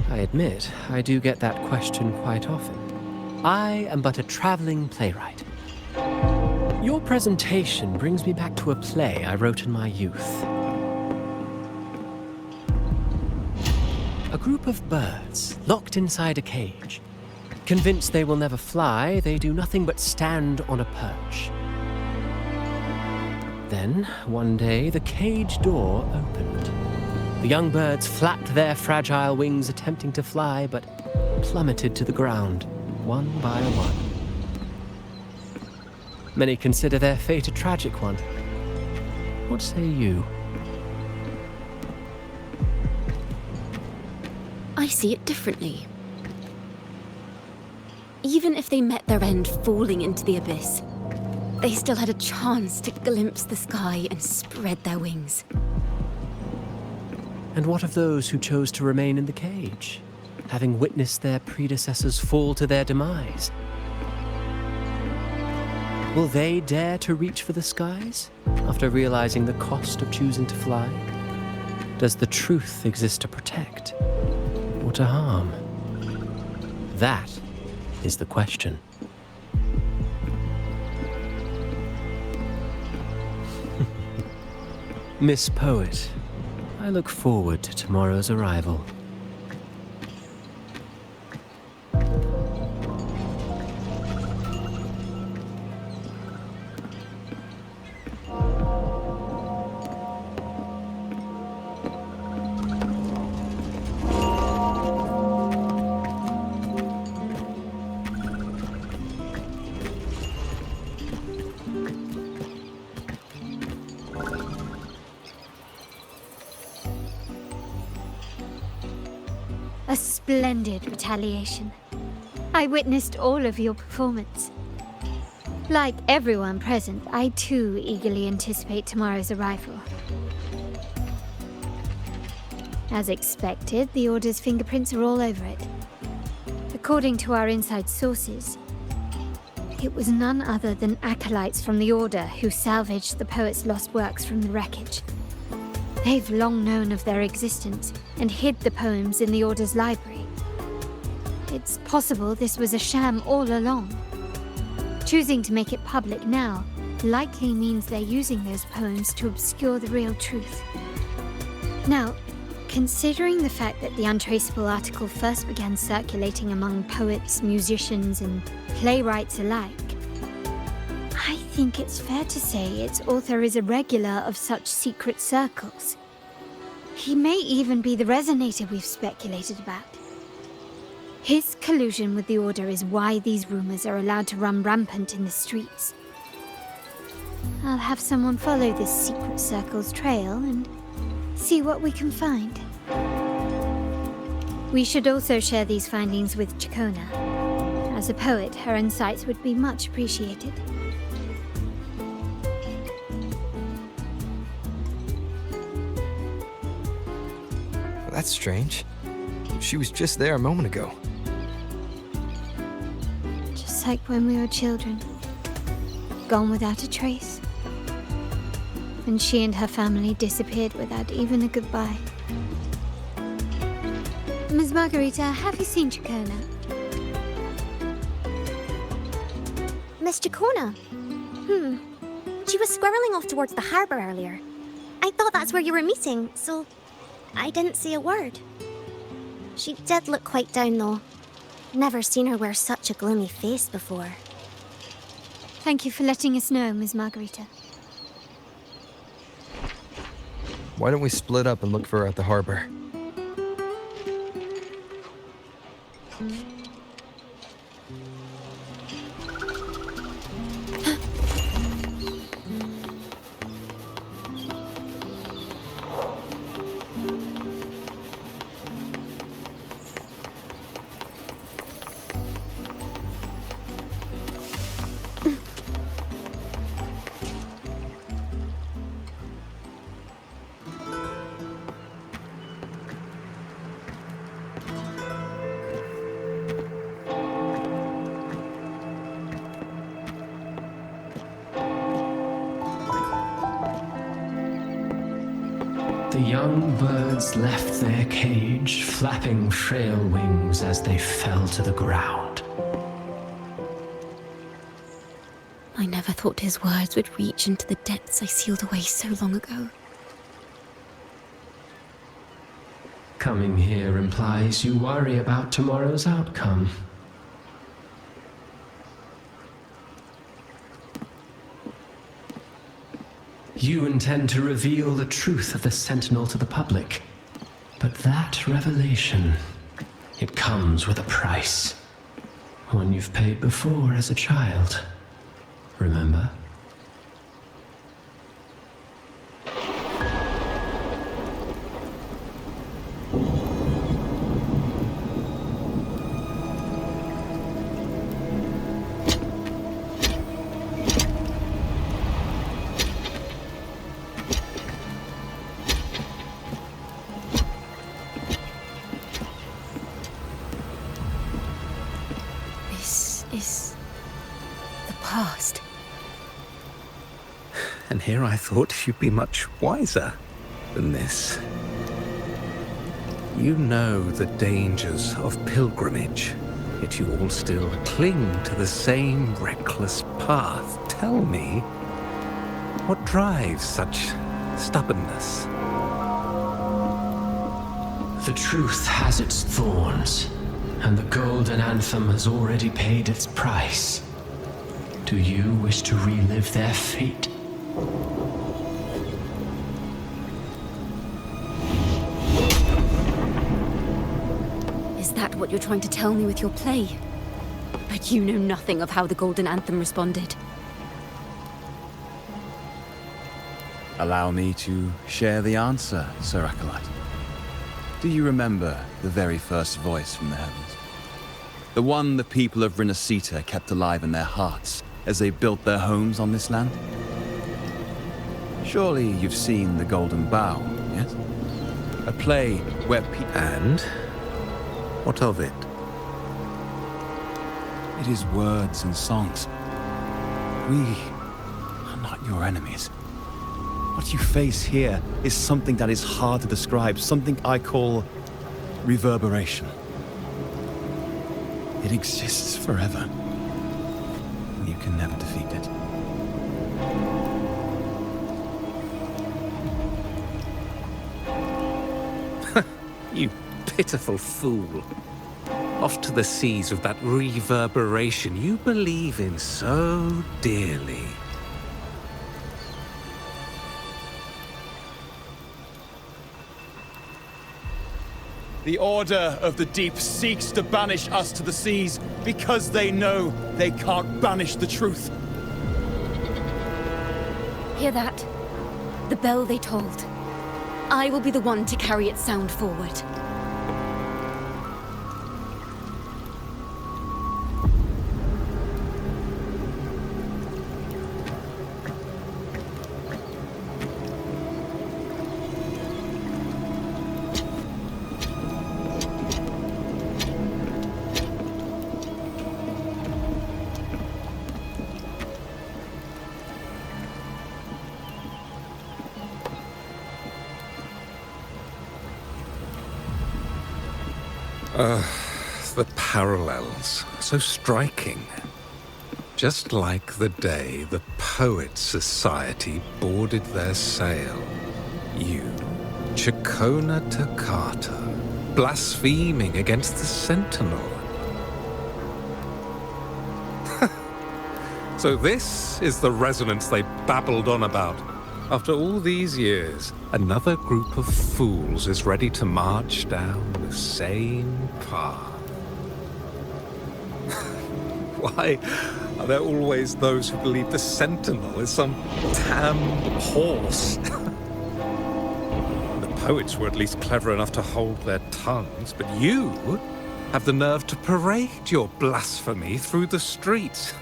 I admit, I do get that question quite often. I am but a traveling playwright. Your presentation brings me back to a play I wrote in my youth. A group of birds locked inside a cage. Convinced they will never fly, they do nothing but stand on a perch. Then, one day, the cage door opened. The young birds flapped their fragile wings attempting to fly, but plummeted to the ground, one by one. Many consider their fate a tragic one. What say you? I see it differently. Even if they met their end falling into the abyss, they still had a chance to glimpse the sky and spread their wings. And what of those who chose to remain in the cage, having witnessed their predecessors fall to their demise? Will they dare to reach for the skies after realizing the cost of choosing to fly? Does the truth exist to protect or to harm? That is the question. Miss Poet, I look forward to tomorrow's arrival. A splendid retaliation. I witnessed all of your performance. Like everyone present, I too eagerly anticipate tomorrow's arrival. As expected, the Order's fingerprints are all over it. According to our inside sources, it was none other than acolytes from the Order who salvaged the poet's lost works from the wreckage. They've long known of their existence and hid the poems in the Order's library. It's possible this was a sham all along. Choosing to make it public now likely means they're using those poems to obscure the real truth. Now, considering the fact that the untraceable article first began circulating among poets, musicians, and playwrights alike, I think it's fair to say its author is a regular of such secret circles. He may even be the resonator we've speculated about. His collusion with the Order is why these rumors are allowed to run rampant in the streets. I'll have someone follow this secret circle's trail and see what we can find. We should also share these findings with Ciaccona. As a poet, her insights would be much appreciated. That's strange. She was just there a moment ago. Just like when we were children. Gone without a trace. And she and her family disappeared without even a goodbye. Ms. Margarita, have you seen Ciaccona? Miss Ciaccona? She was squirreling off towards the harbour earlier. I thought that's where you were meeting, so I didn't say a word. She did look quite down, though. Never seen her wear such a gloomy face before. Thank you for letting us know, Ms. Margarita. Why don't we split up and look for her at the harbor? The young birds left their cage, flapping frail wings as they fell to the ground. I never thought his words would reach into the depths I sealed away so long ago. Coming here implies you worry about tomorrow's outcome. You intend to reveal the truth of the Sentinel to the public. But that revelation, it comes with a price. One you've paid before as a child. Remember? And here I thought you'd be much wiser than this. You know the dangers of pilgrimage, yet you all still cling to the same reckless path. Tell me, what drives such stubbornness? The truth has its thorns, and the golden anthem has already paid its price. Do you wish to relive their fate? Is that what you're trying to tell me with your play? But you know nothing of how the Golden Anthem responded. Allow me to share the answer, Sir Acolyte. Do you remember the very first voice from the heavens? The one the people of Rinascita kept alive in their hearts as they built their homes on this land? Surely you've seen The Golden Bough, yes? A play where people... And? What of it? It is words and songs, We are not your enemies. What you face here is something that is hard to describe, something I call reverberation. It exists forever. You can never defeat it. You pitiful fool. Off to the seas with that reverberation you believe in so dearly. The Order of the Deep seeks to banish us to the seas because they know they can't banish the truth. Hear that? The bell they tolled. I will be the one to carry its sound forward. The parallels, so striking. Just like the day the Poets Society boarded their sail. You, Ciaccona Toccata, blaspheming against the Sentinel. So this is the resonance they babbled on about. After all these years, another group of fools is ready to march down the same path. Why are there always those who believe the Sentinel is some damn horse? The poets were at least clever enough to hold their tongues, but you have the nerve to parade your blasphemy through the streets.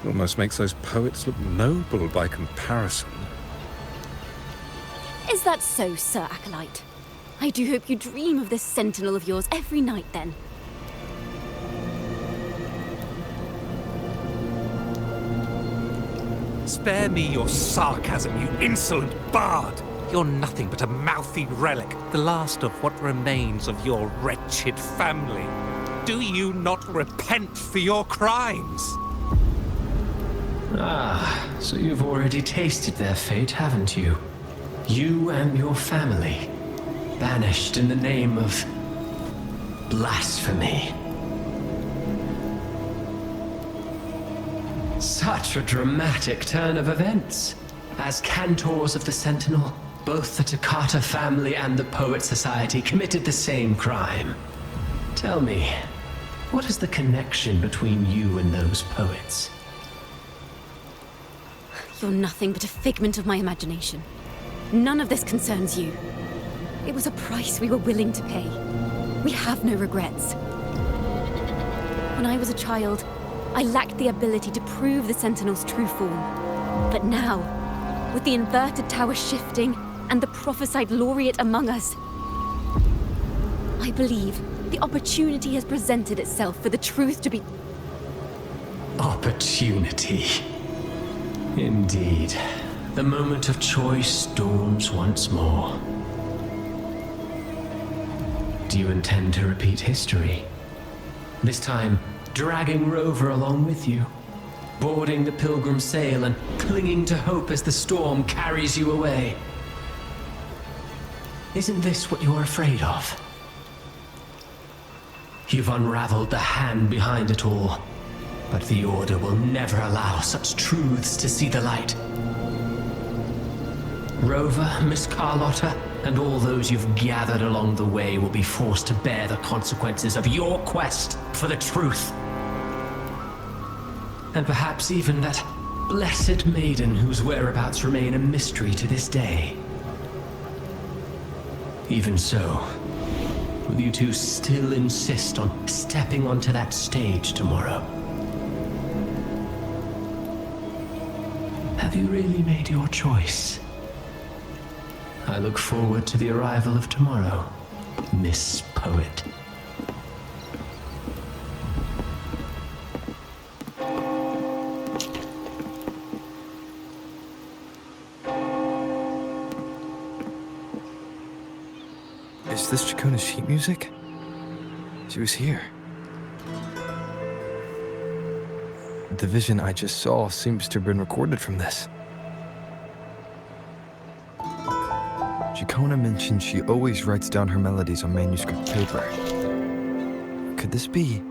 It almost makes those poets look noble by comparison. Is that so, Sir Acolyte? I do hope you dream of this Sentinel of yours every night, then. Spare me your sarcasm, you insolent bard! You're nothing but a mouthy relic, the last of what remains of your wretched family. Do you not repent for your crimes? Ah, so you've already tasted their fate, haven't you? You and your family, banished in the name of blasphemy. Such a dramatic turn of events. As cantors of the Sentinel, both the Toccata family and the Poet Society committed the same crime. Tell me, what is the connection between you and those poets? You're nothing but a figment of my imagination. None of this concerns you. It was a price we were willing to pay. We have no regrets. When I was a child, I lacked the ability to prove the Sentinel's true form. But now, with the inverted tower shifting and the prophesied laureate among us, I believe the opportunity has presented itself for the truth to be... Opportunity. Indeed. The moment of choice dawns once more. Do you intend to repeat history? This time, dragging Rover along with you, boarding the pilgrim sail and clinging to hope as the storm carries you away. Isn't this what you're afraid of? You've unraveled the hand behind it all, but the Order will never allow such truths to see the light. Rover, Miss Carlotta, and all those you've gathered along the way will be forced to bear the consequences of your quest for the truth. And perhaps even that blessed maiden whose whereabouts remain a mystery to this day. Even so, will you two still insist on stepping onto that stage tomorrow? Have you really made your choice? I look forward to the arrival of tomorrow, Miss Poet. Ciaccona's sheet music? She was here. The vision I just saw seems to have been recorded from this. Ciaccona mentioned she always writes down her melodies on manuscript paper. Could this be?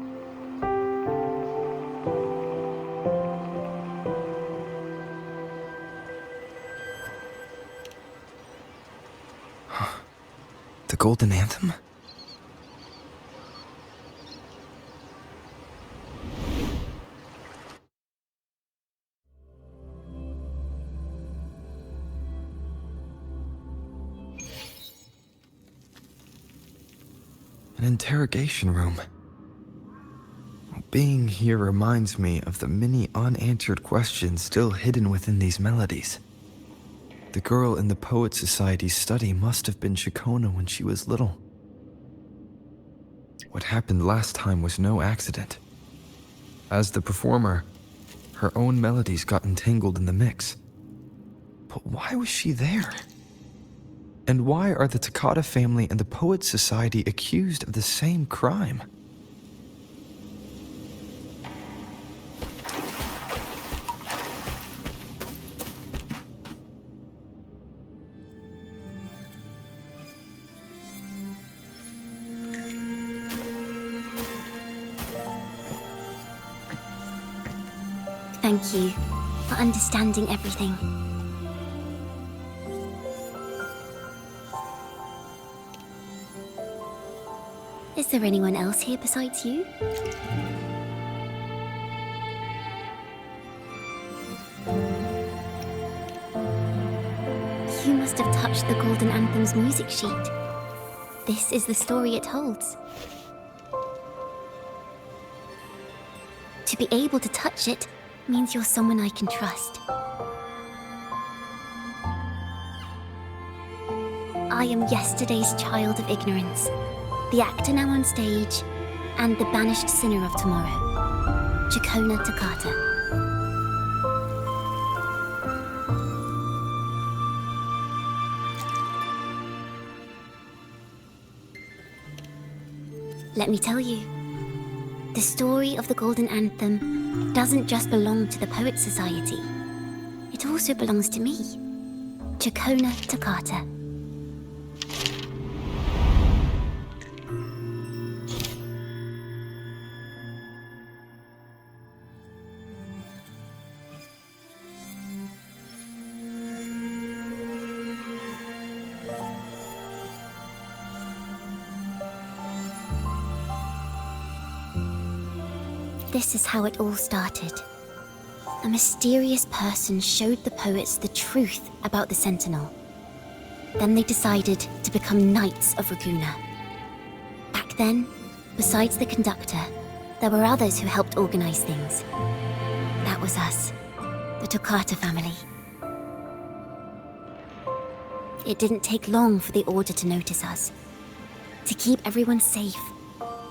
The Golden Anthem? An interrogation room. Being here reminds me of the many unanswered questions still hidden within these melodies. The girl in the Poet Society's study must have been Ciaccona when she was little. What happened last time was no accident. As the performer, her own melodies got entangled in the mix. But why was she there? And why are the Takata family and the Poet Society accused of the same crime? Thank you for understanding everything. Is there anyone else here besides you? You must have touched the Golden Anthem's music sheet. This is the story it holds. To be able to touch it means you're someone I can trust. I am yesterday's child of ignorance, the actor now on stage, and the banished sinner of tomorrow, Ciaccona Takata. Let me tell you, the story of the Golden Anthem doesn't just belong to the Poet Society. It also belongs to me, Ciaccona Takata. This is how it all started. A mysterious person showed the poets the truth about the Sentinel. Then they decided to become Knights of Ragusa. Back then, besides the conductor, there were others who helped organize things. That was us, the Takata family. It didn't take long for the Order to notice us. To keep everyone safe,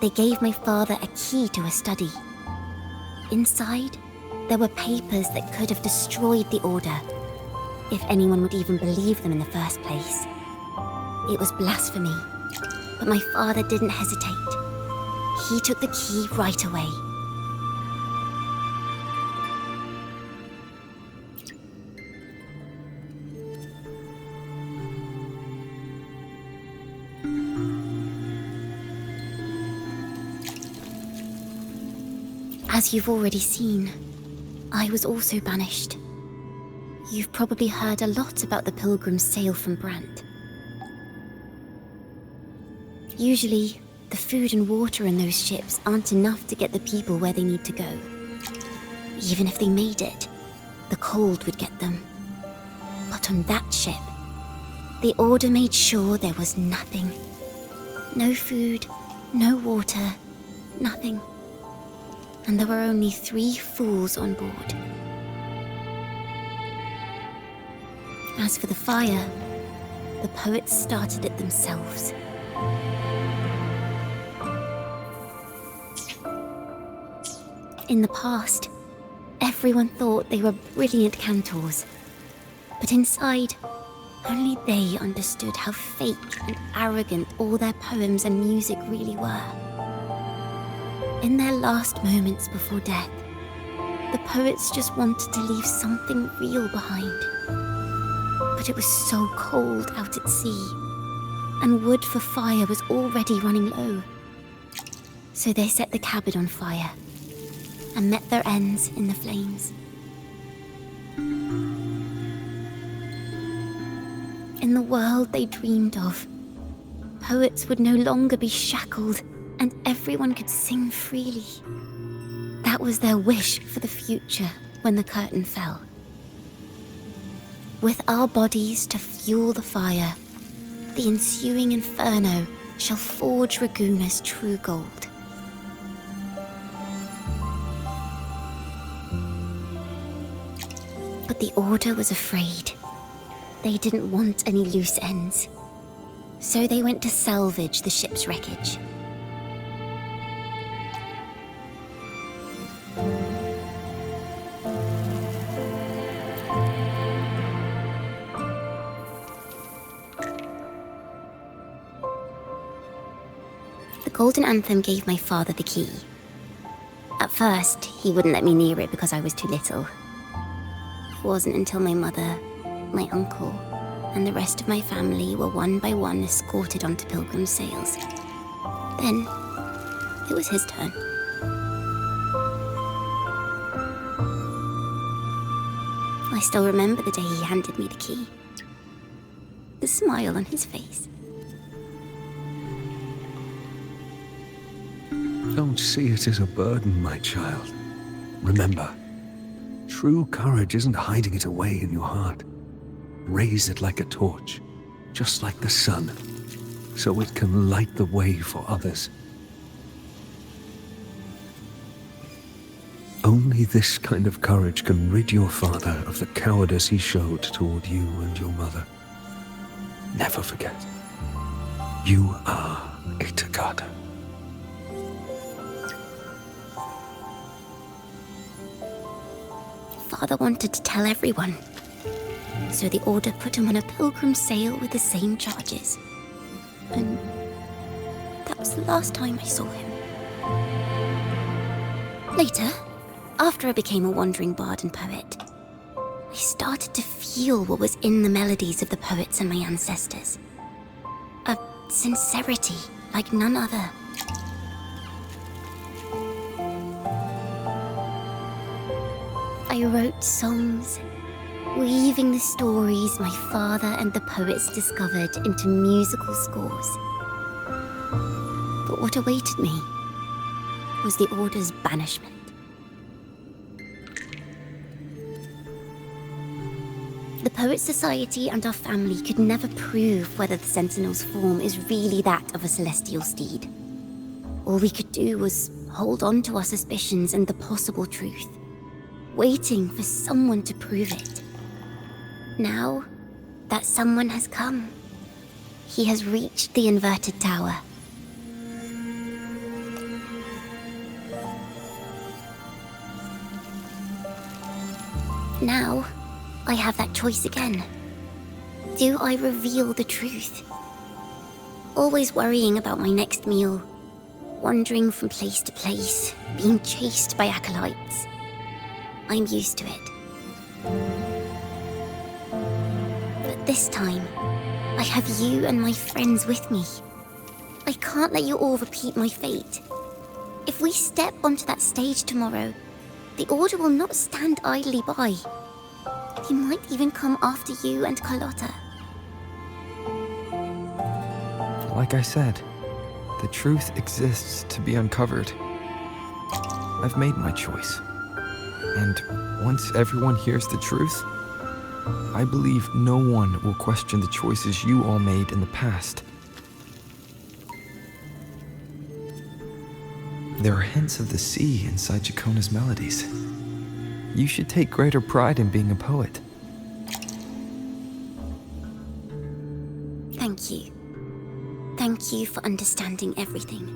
they gave my father a key to a study. Inside, there were papers that could have destroyed the Order, if anyone would even believe them in the first place. It was blasphemy, but my father didn't hesitate. He took the key right away. As you've already seen, I was also banished. You've probably heard a lot about the pilgrims' sail from Brant. Usually, the food and water in those ships aren't enough to get the people where they need to go. Even if they made it, the cold would get them. But on that ship, the Order made sure there was nothing. No food, no water, nothing. And there were only 3 fools on board. As for the fire, the poets started it themselves. In the past, everyone thought they were brilliant cantors. But inside, only they understood how fake and arrogant all their poems and music really were. In their last moments before death, the poets just wanted to leave something real behind. But it was so cold out at sea, and wood for fire was already running low. So they set the cabin on fire, and met their ends in the flames. In the world they dreamed of, poets would no longer be shackled, and everyone could sing freely. That was their wish for the future when the curtain fell. With our bodies to fuel the fire, the ensuing inferno shall forge Raguna's true gold. But the Order was afraid. They didn't want any loose ends. So they went to salvage the ship's wreckage. The Golden Anthem gave my father the key. At first, he wouldn't let me near it because I was too little. It wasn't until my mother, my uncle, and the rest of my family were one by one escorted onto pilgrim sails. Then, it was his turn. I still remember the day he handed me the key. The smile on his face. Don't see it as a burden, my child. Remember, true courage isn't hiding it away in your heart. Raise it like a torch, just like the sun, so it can light the way for others. Only this kind of courage can rid your father of the cowardice he showed toward you and your mother. Never forget, you are a Ciaccona. Father wanted to tell everyone. So the Order put him on a pilgrim sail with the same charges. And that was the last time I saw him. Later, after I became a wandering bard and poet, I started to feel what was in the melodies of the poets and my ancestors. A sincerity like none other. I wrote songs, weaving the stories my father and the poets discovered into musical scores. But what awaited me was the Order's banishment. The Poets Society and our family could never prove whether the Sentinel's form is really that of a celestial steed. All we could do was hold on to our suspicions and the possible truth, waiting for someone to prove it. Now, that someone has come. He has reached the inverted tower. Now, I have that choice again. Do I reveal the truth? Always worrying about my next meal, wandering from place to place, being chased by acolytes. I'm used to it. But this time, I have you and my friends with me. I can't let you all repeat my fate. If we step onto that stage tomorrow, the Order will not stand idly by. They might even come after you and Carlotta. Like I said, the truth exists to be uncovered. I've made my choice. And once everyone hears the truth, I believe no one will question the choices you all made in the past. There are hints of the sea inside Ciaccona's melodies. You should take greater pride in being a poet. Thank you. Thank you for understanding everything.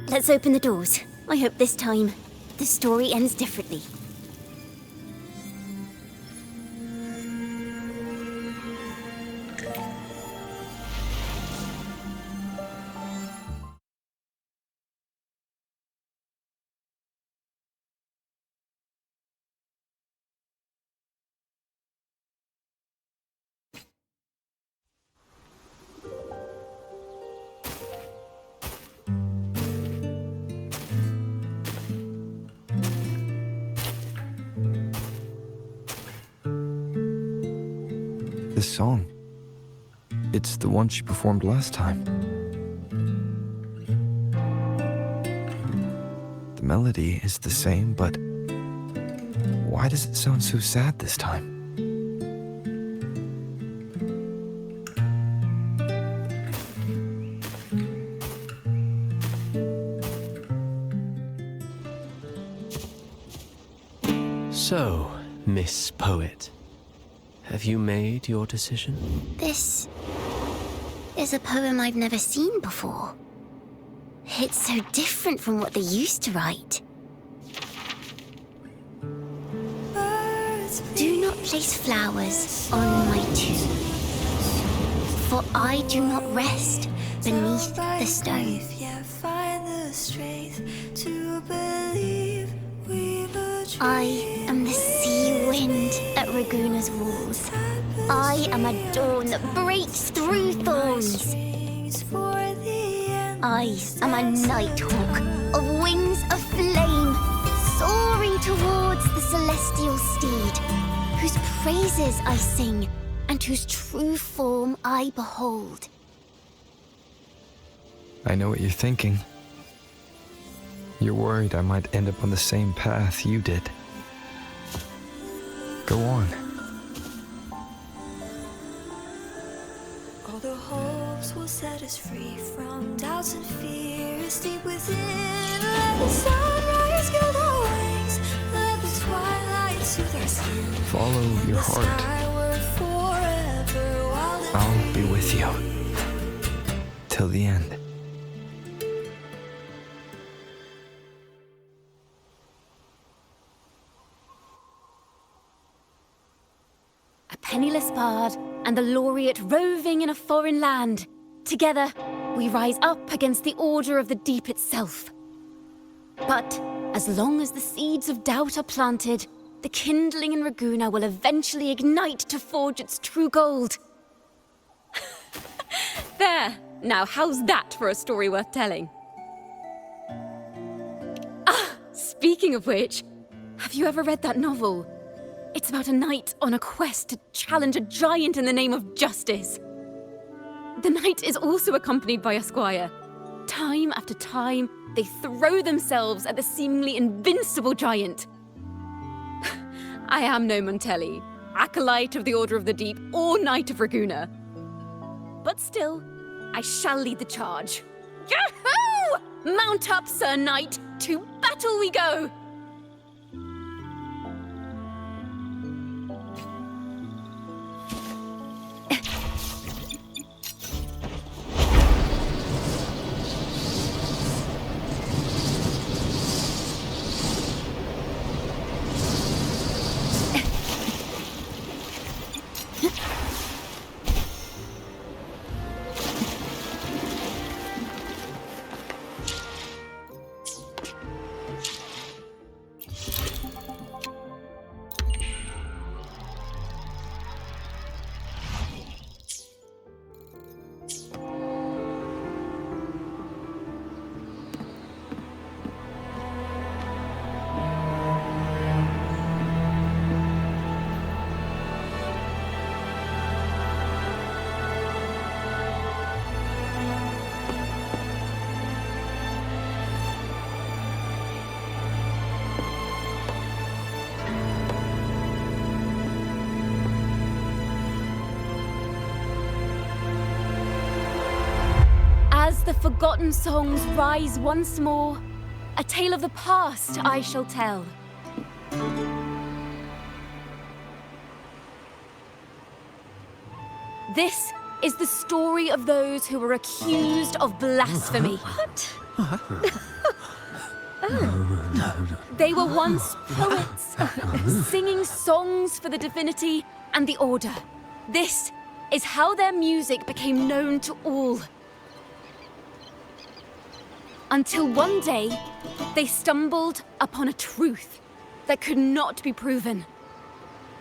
Let's open the doors. I hope this time, the story ends differently. this song. It's the one she performed last time. The melody is the same, but why does it sound so sad this time? So, Miss Poet, have you made your decision? This is a poem I've never seen before. It's so different from what they used to write. Do not place flowers on my tomb, for I do not rest beneath the stone. I am the sea wind at Raguna's walls. I am a dawn that breaks through thorns. I am a nighthawk of wings of flame, soaring towards the celestial steed, whose praises I sing and whose true form I behold. I know what you're thinking. You're worried I might end up on the same path you did. Go on. All the hopes will set us free from doubts and fears deep within. Let the sunrise gild our wings, let the twilight soothe our skin. Follow your heart. I'll be with you till the end. A penniless bard and the laureate roving in a foreign land. Together, we rise up against the order of the deep itself. But as long as the seeds of doubt are planted, the kindling in Raguna will eventually ignite to forge its true gold. There! Now how's that for a story worth telling? Ah! Speaking of which, have you ever read that novel? It's about a knight on a quest to challenge a giant in the name of justice. The knight is also accompanied by a squire. Time after time, they throw themselves at the seemingly invincible giant. I am no Montelli, acolyte of the Order of the Deep, or Knight of Raguna. But still, I shall lead the charge. Yahoo! Mount up, Sir Knight! To battle we go! As the forgotten songs rise once more, a tale of the past I shall tell. This is the story of those who were accused of blasphemy. What? They were once poets, singing songs for the divinity and the order. This is how their music became known to all. Until one day, they stumbled upon a truth that could not be proven.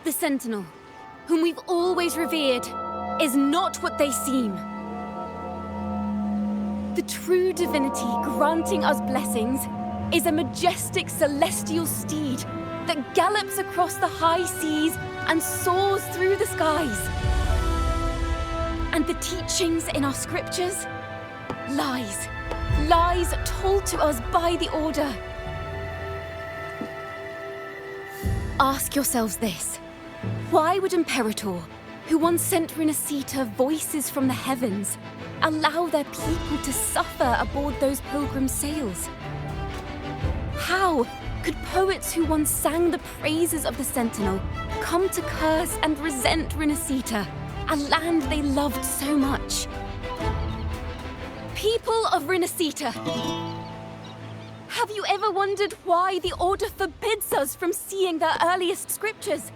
The Sentinel, whom we've always revered, is not what they seem. The true divinity granting us blessings is a majestic celestial steed that gallops across the high seas and soars through the skies. and the teachings in our scriptures? Lies. Lies told to us by the Order. Ask yourselves this. Why would Imperator, who once sent Renacita voices from the heavens, allow their people to suffer aboard those pilgrim sails? How could poets who once sang the praises of the Sentinel come to curse and resent Renacita, a land they loved so much? People of Renacita, have you ever wondered why the Order forbids us from seeing their earliest scriptures?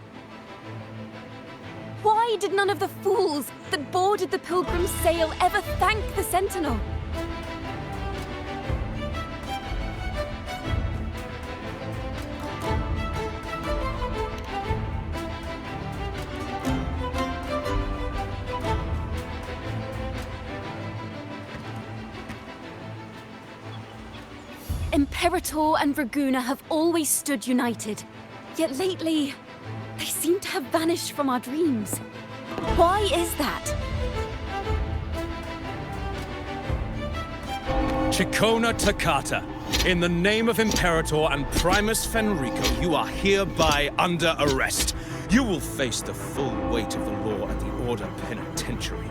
Why did none of the fools that boarded the Pilgrim's sail ever thank the Sentinel? Imperator and Raguna have always stood united, yet lately, they seem to have vanished from our dreams. Why is that? Ciaccona Toccata, in the name of Imperator and Primus Fenrico, you are hereby under arrest. You will face the full weight of the law at the Order Penitentiary.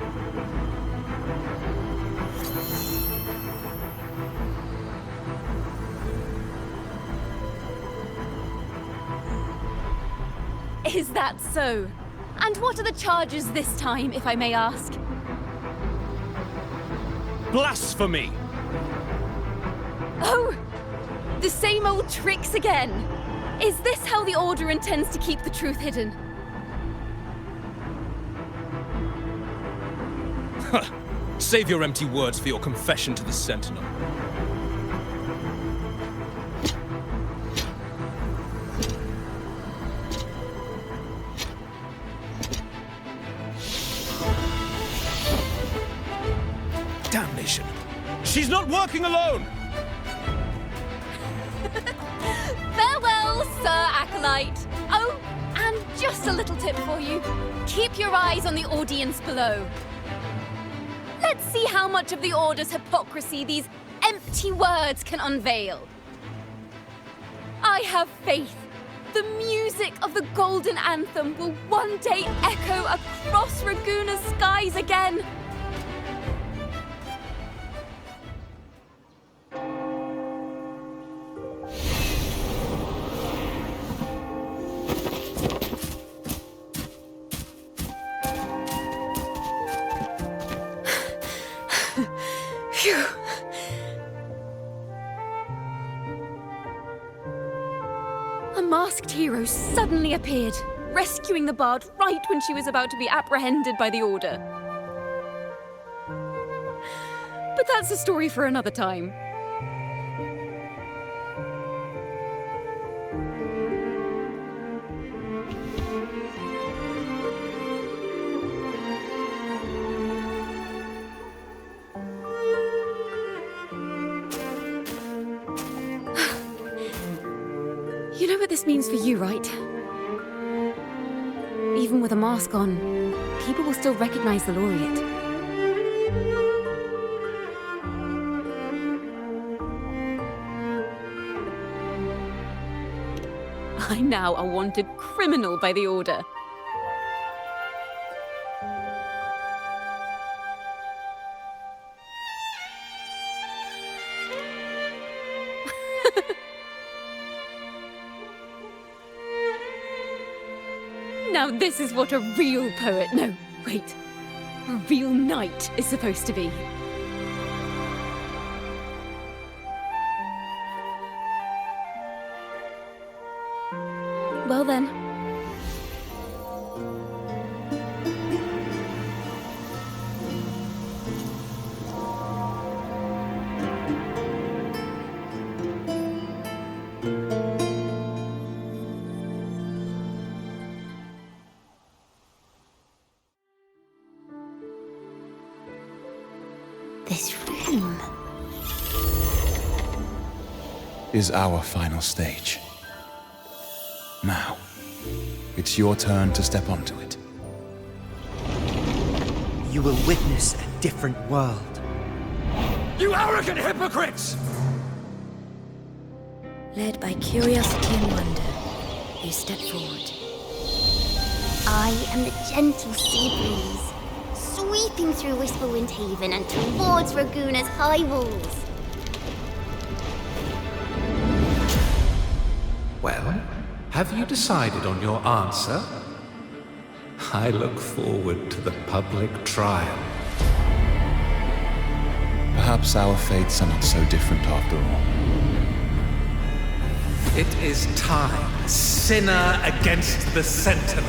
Is that so? And what are the charges this time, if I may ask? Blasphemy! Oh! The same old tricks again! Is this how the Order intends to keep the truth hidden? Save your empty words for your confession to the Sentinel. Damnation! She's not working alone! Farewell, Sir Acolyte! Oh, and just a little tip for you. Keep your eyes on the audience below. Let's see how much of the Order's hypocrisy these empty words can unveil. I have faith. The music of the Golden Anthem will one day echo across Raguna's skies again. Phew. A masked hero suddenly appeared, rescuing the bard right when she was about to be apprehended by the Order. But that's a story for another time. You know what this means for you, right? Even with a mask on, people will still recognize the laureate. I'm now a wanted criminal by the Order. Now this is what a real poet, no, wait, a real knight is supposed to be. Well then. This room is our final stage. Now, it's your turn to step onto it. you will witness a different world. You arrogant hypocrites! Led by curiosity and wonder, you step forward. I am the gentle sea breeze, sweeping through Whisperwind Haven and towards Raguna's high walls. Well, have you decided on your answer? I look forward to the public trial. Perhaps our fates are not so different after all. It is time, sinner against the Sentinel.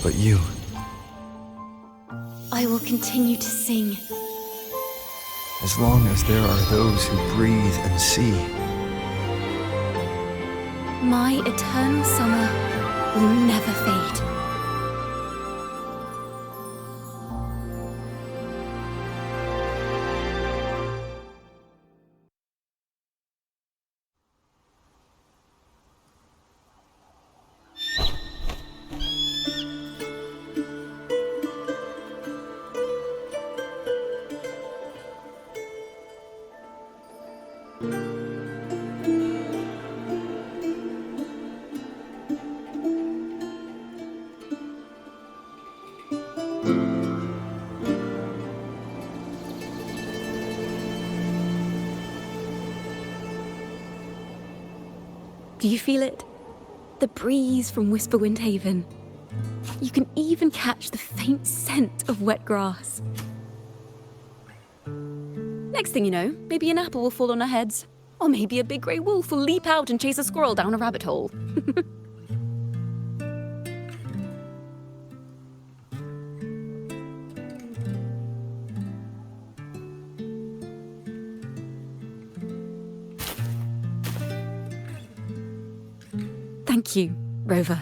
But you... I will continue to sing. As long as there are those who breathe and see. My eternal summer will never fade. Do you feel it? The breeze from Whisperwind Haven. You can even catch the faint scent of wet grass. Next thing you know, maybe an apple will fall on our heads. Or maybe a big grey wolf will leap out and chase a squirrel down a rabbit hole. Thank you, Rover.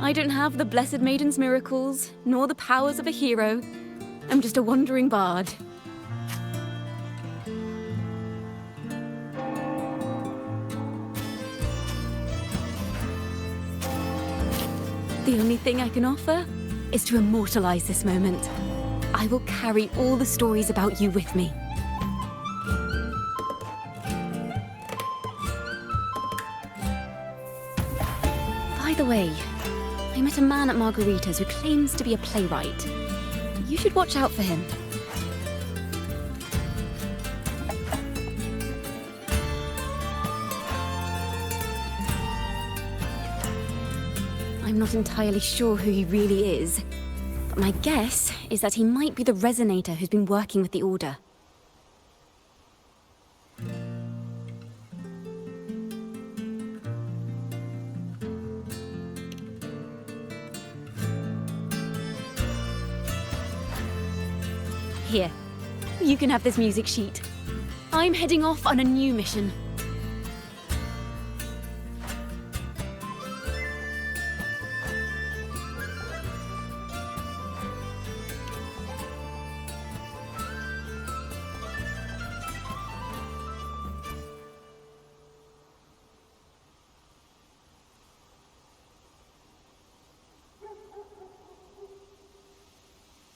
I don't have the Blessed Maiden's miracles, nor the powers of a hero. I'm just a wandering bard. The only thing I can offer is to immortalize this moment. I will carry all the stories about you with me. By the way, I met a man at Margarita's who claims to be a playwright. You should watch out for him. I'm not entirely sure who he really is, but my guess is that he might be the resonator who's been working with the Order. Here, you can have this music sheet. I'm heading off on a new mission.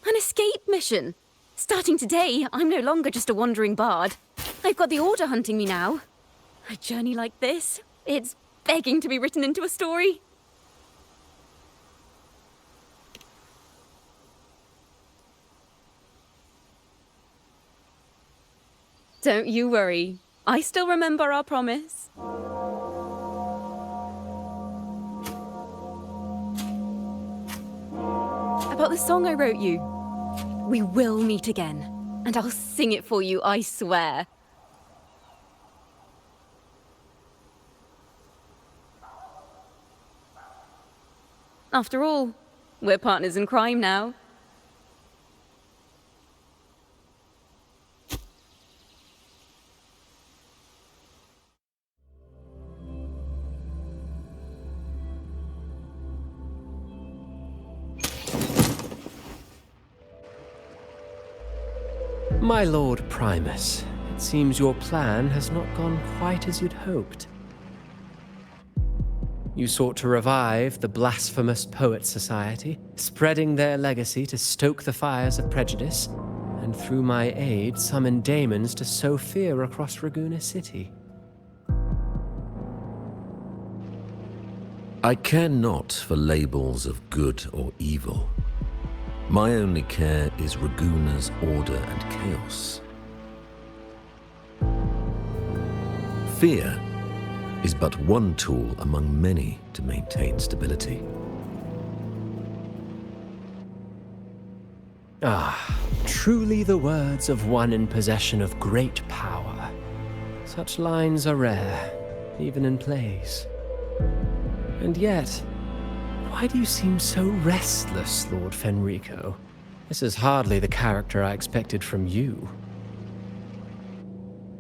An escape mission! Starting today, I'm no longer just a wandering bard. I've got the Order hunting me now. A journey like this, it's begging to be written into a story. Don't you worry. I still remember our promise. About the song I wrote you. We will meet again, and I'll sing it for you, I swear. After all, we're partners in crime now. My Lord Primus, It seems your plan has not gone quite as you'd hoped. You sought to revive the blasphemous Poets Society, spreading their legacy to stoke the fires of prejudice, and through my aid summon daemons to sow fear across Raguena City. I care not for labels of good or evil. My only care is Raguena's order and chaos. Fear is but one tool among many to maintain stability. Ah, truly the words of one in possession of great power. Such lines are rare, even in plays. And yet, why do you seem so restless, Lord Fenrico? This is hardly the character I expected from you.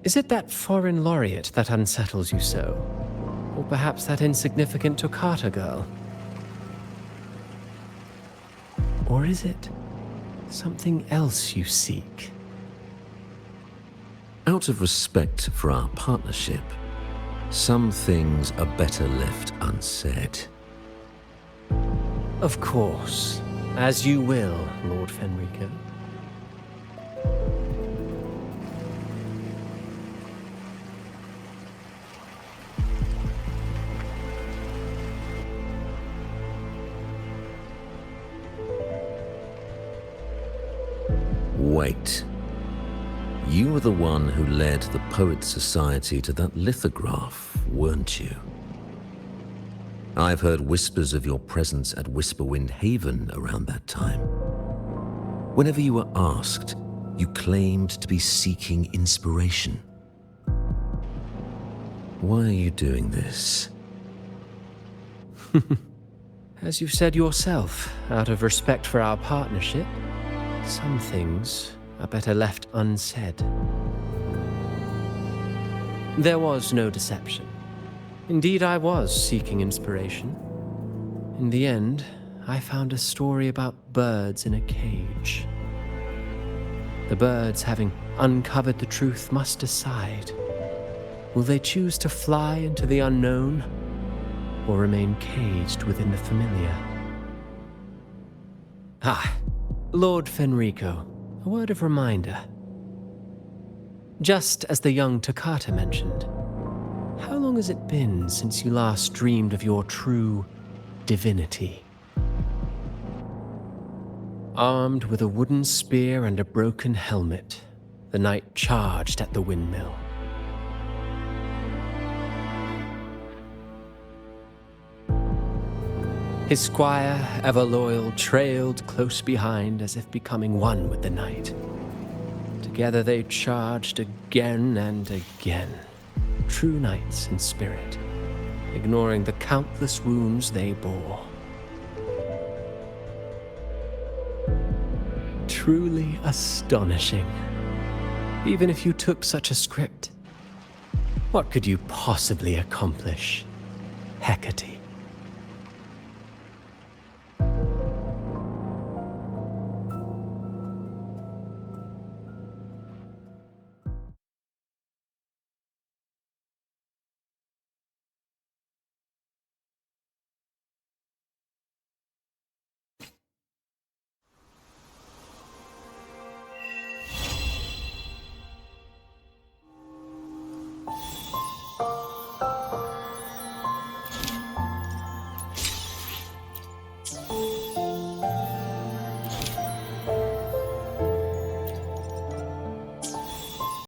Is it that foreign laureate that unsettles you so? Or perhaps that insignificant Toccata girl? Or is it something else you seek? Out of respect for our partnership, some things are better left unsaid. Of course. As you will, Lord Fenrico. Wait. You were the one who led the Poets Society to that lithograph, weren't you? I've heard whispers of your presence at Whisperwind Haven around that time. Whenever you were asked, you claimed to be seeking inspiration. Why are you doing this? As you've said yourself, out of respect for our partnership, some things are better left unsaid. There was no deception. Indeed, I was seeking inspiration. In the end, I found a story about birds in a cage. The birds, having uncovered the truth, must decide. Will they choose to fly into the unknown, or remain caged within the familiar? Ah, Lord Fenrico, a word of reminder. Just as the young Toccata mentioned, how long has it been since you last dreamed of your true divinity? Armed with a wooden spear and a broken helmet, the knight charged at the windmill. His squire, ever loyal, trailed close behind as if becoming one with the knight. Together they charged again and again, true knights in spirit, ignoring the countless wounds they bore. Truly astonishing. Even if you took such a script, what could you possibly accomplish, Hecate?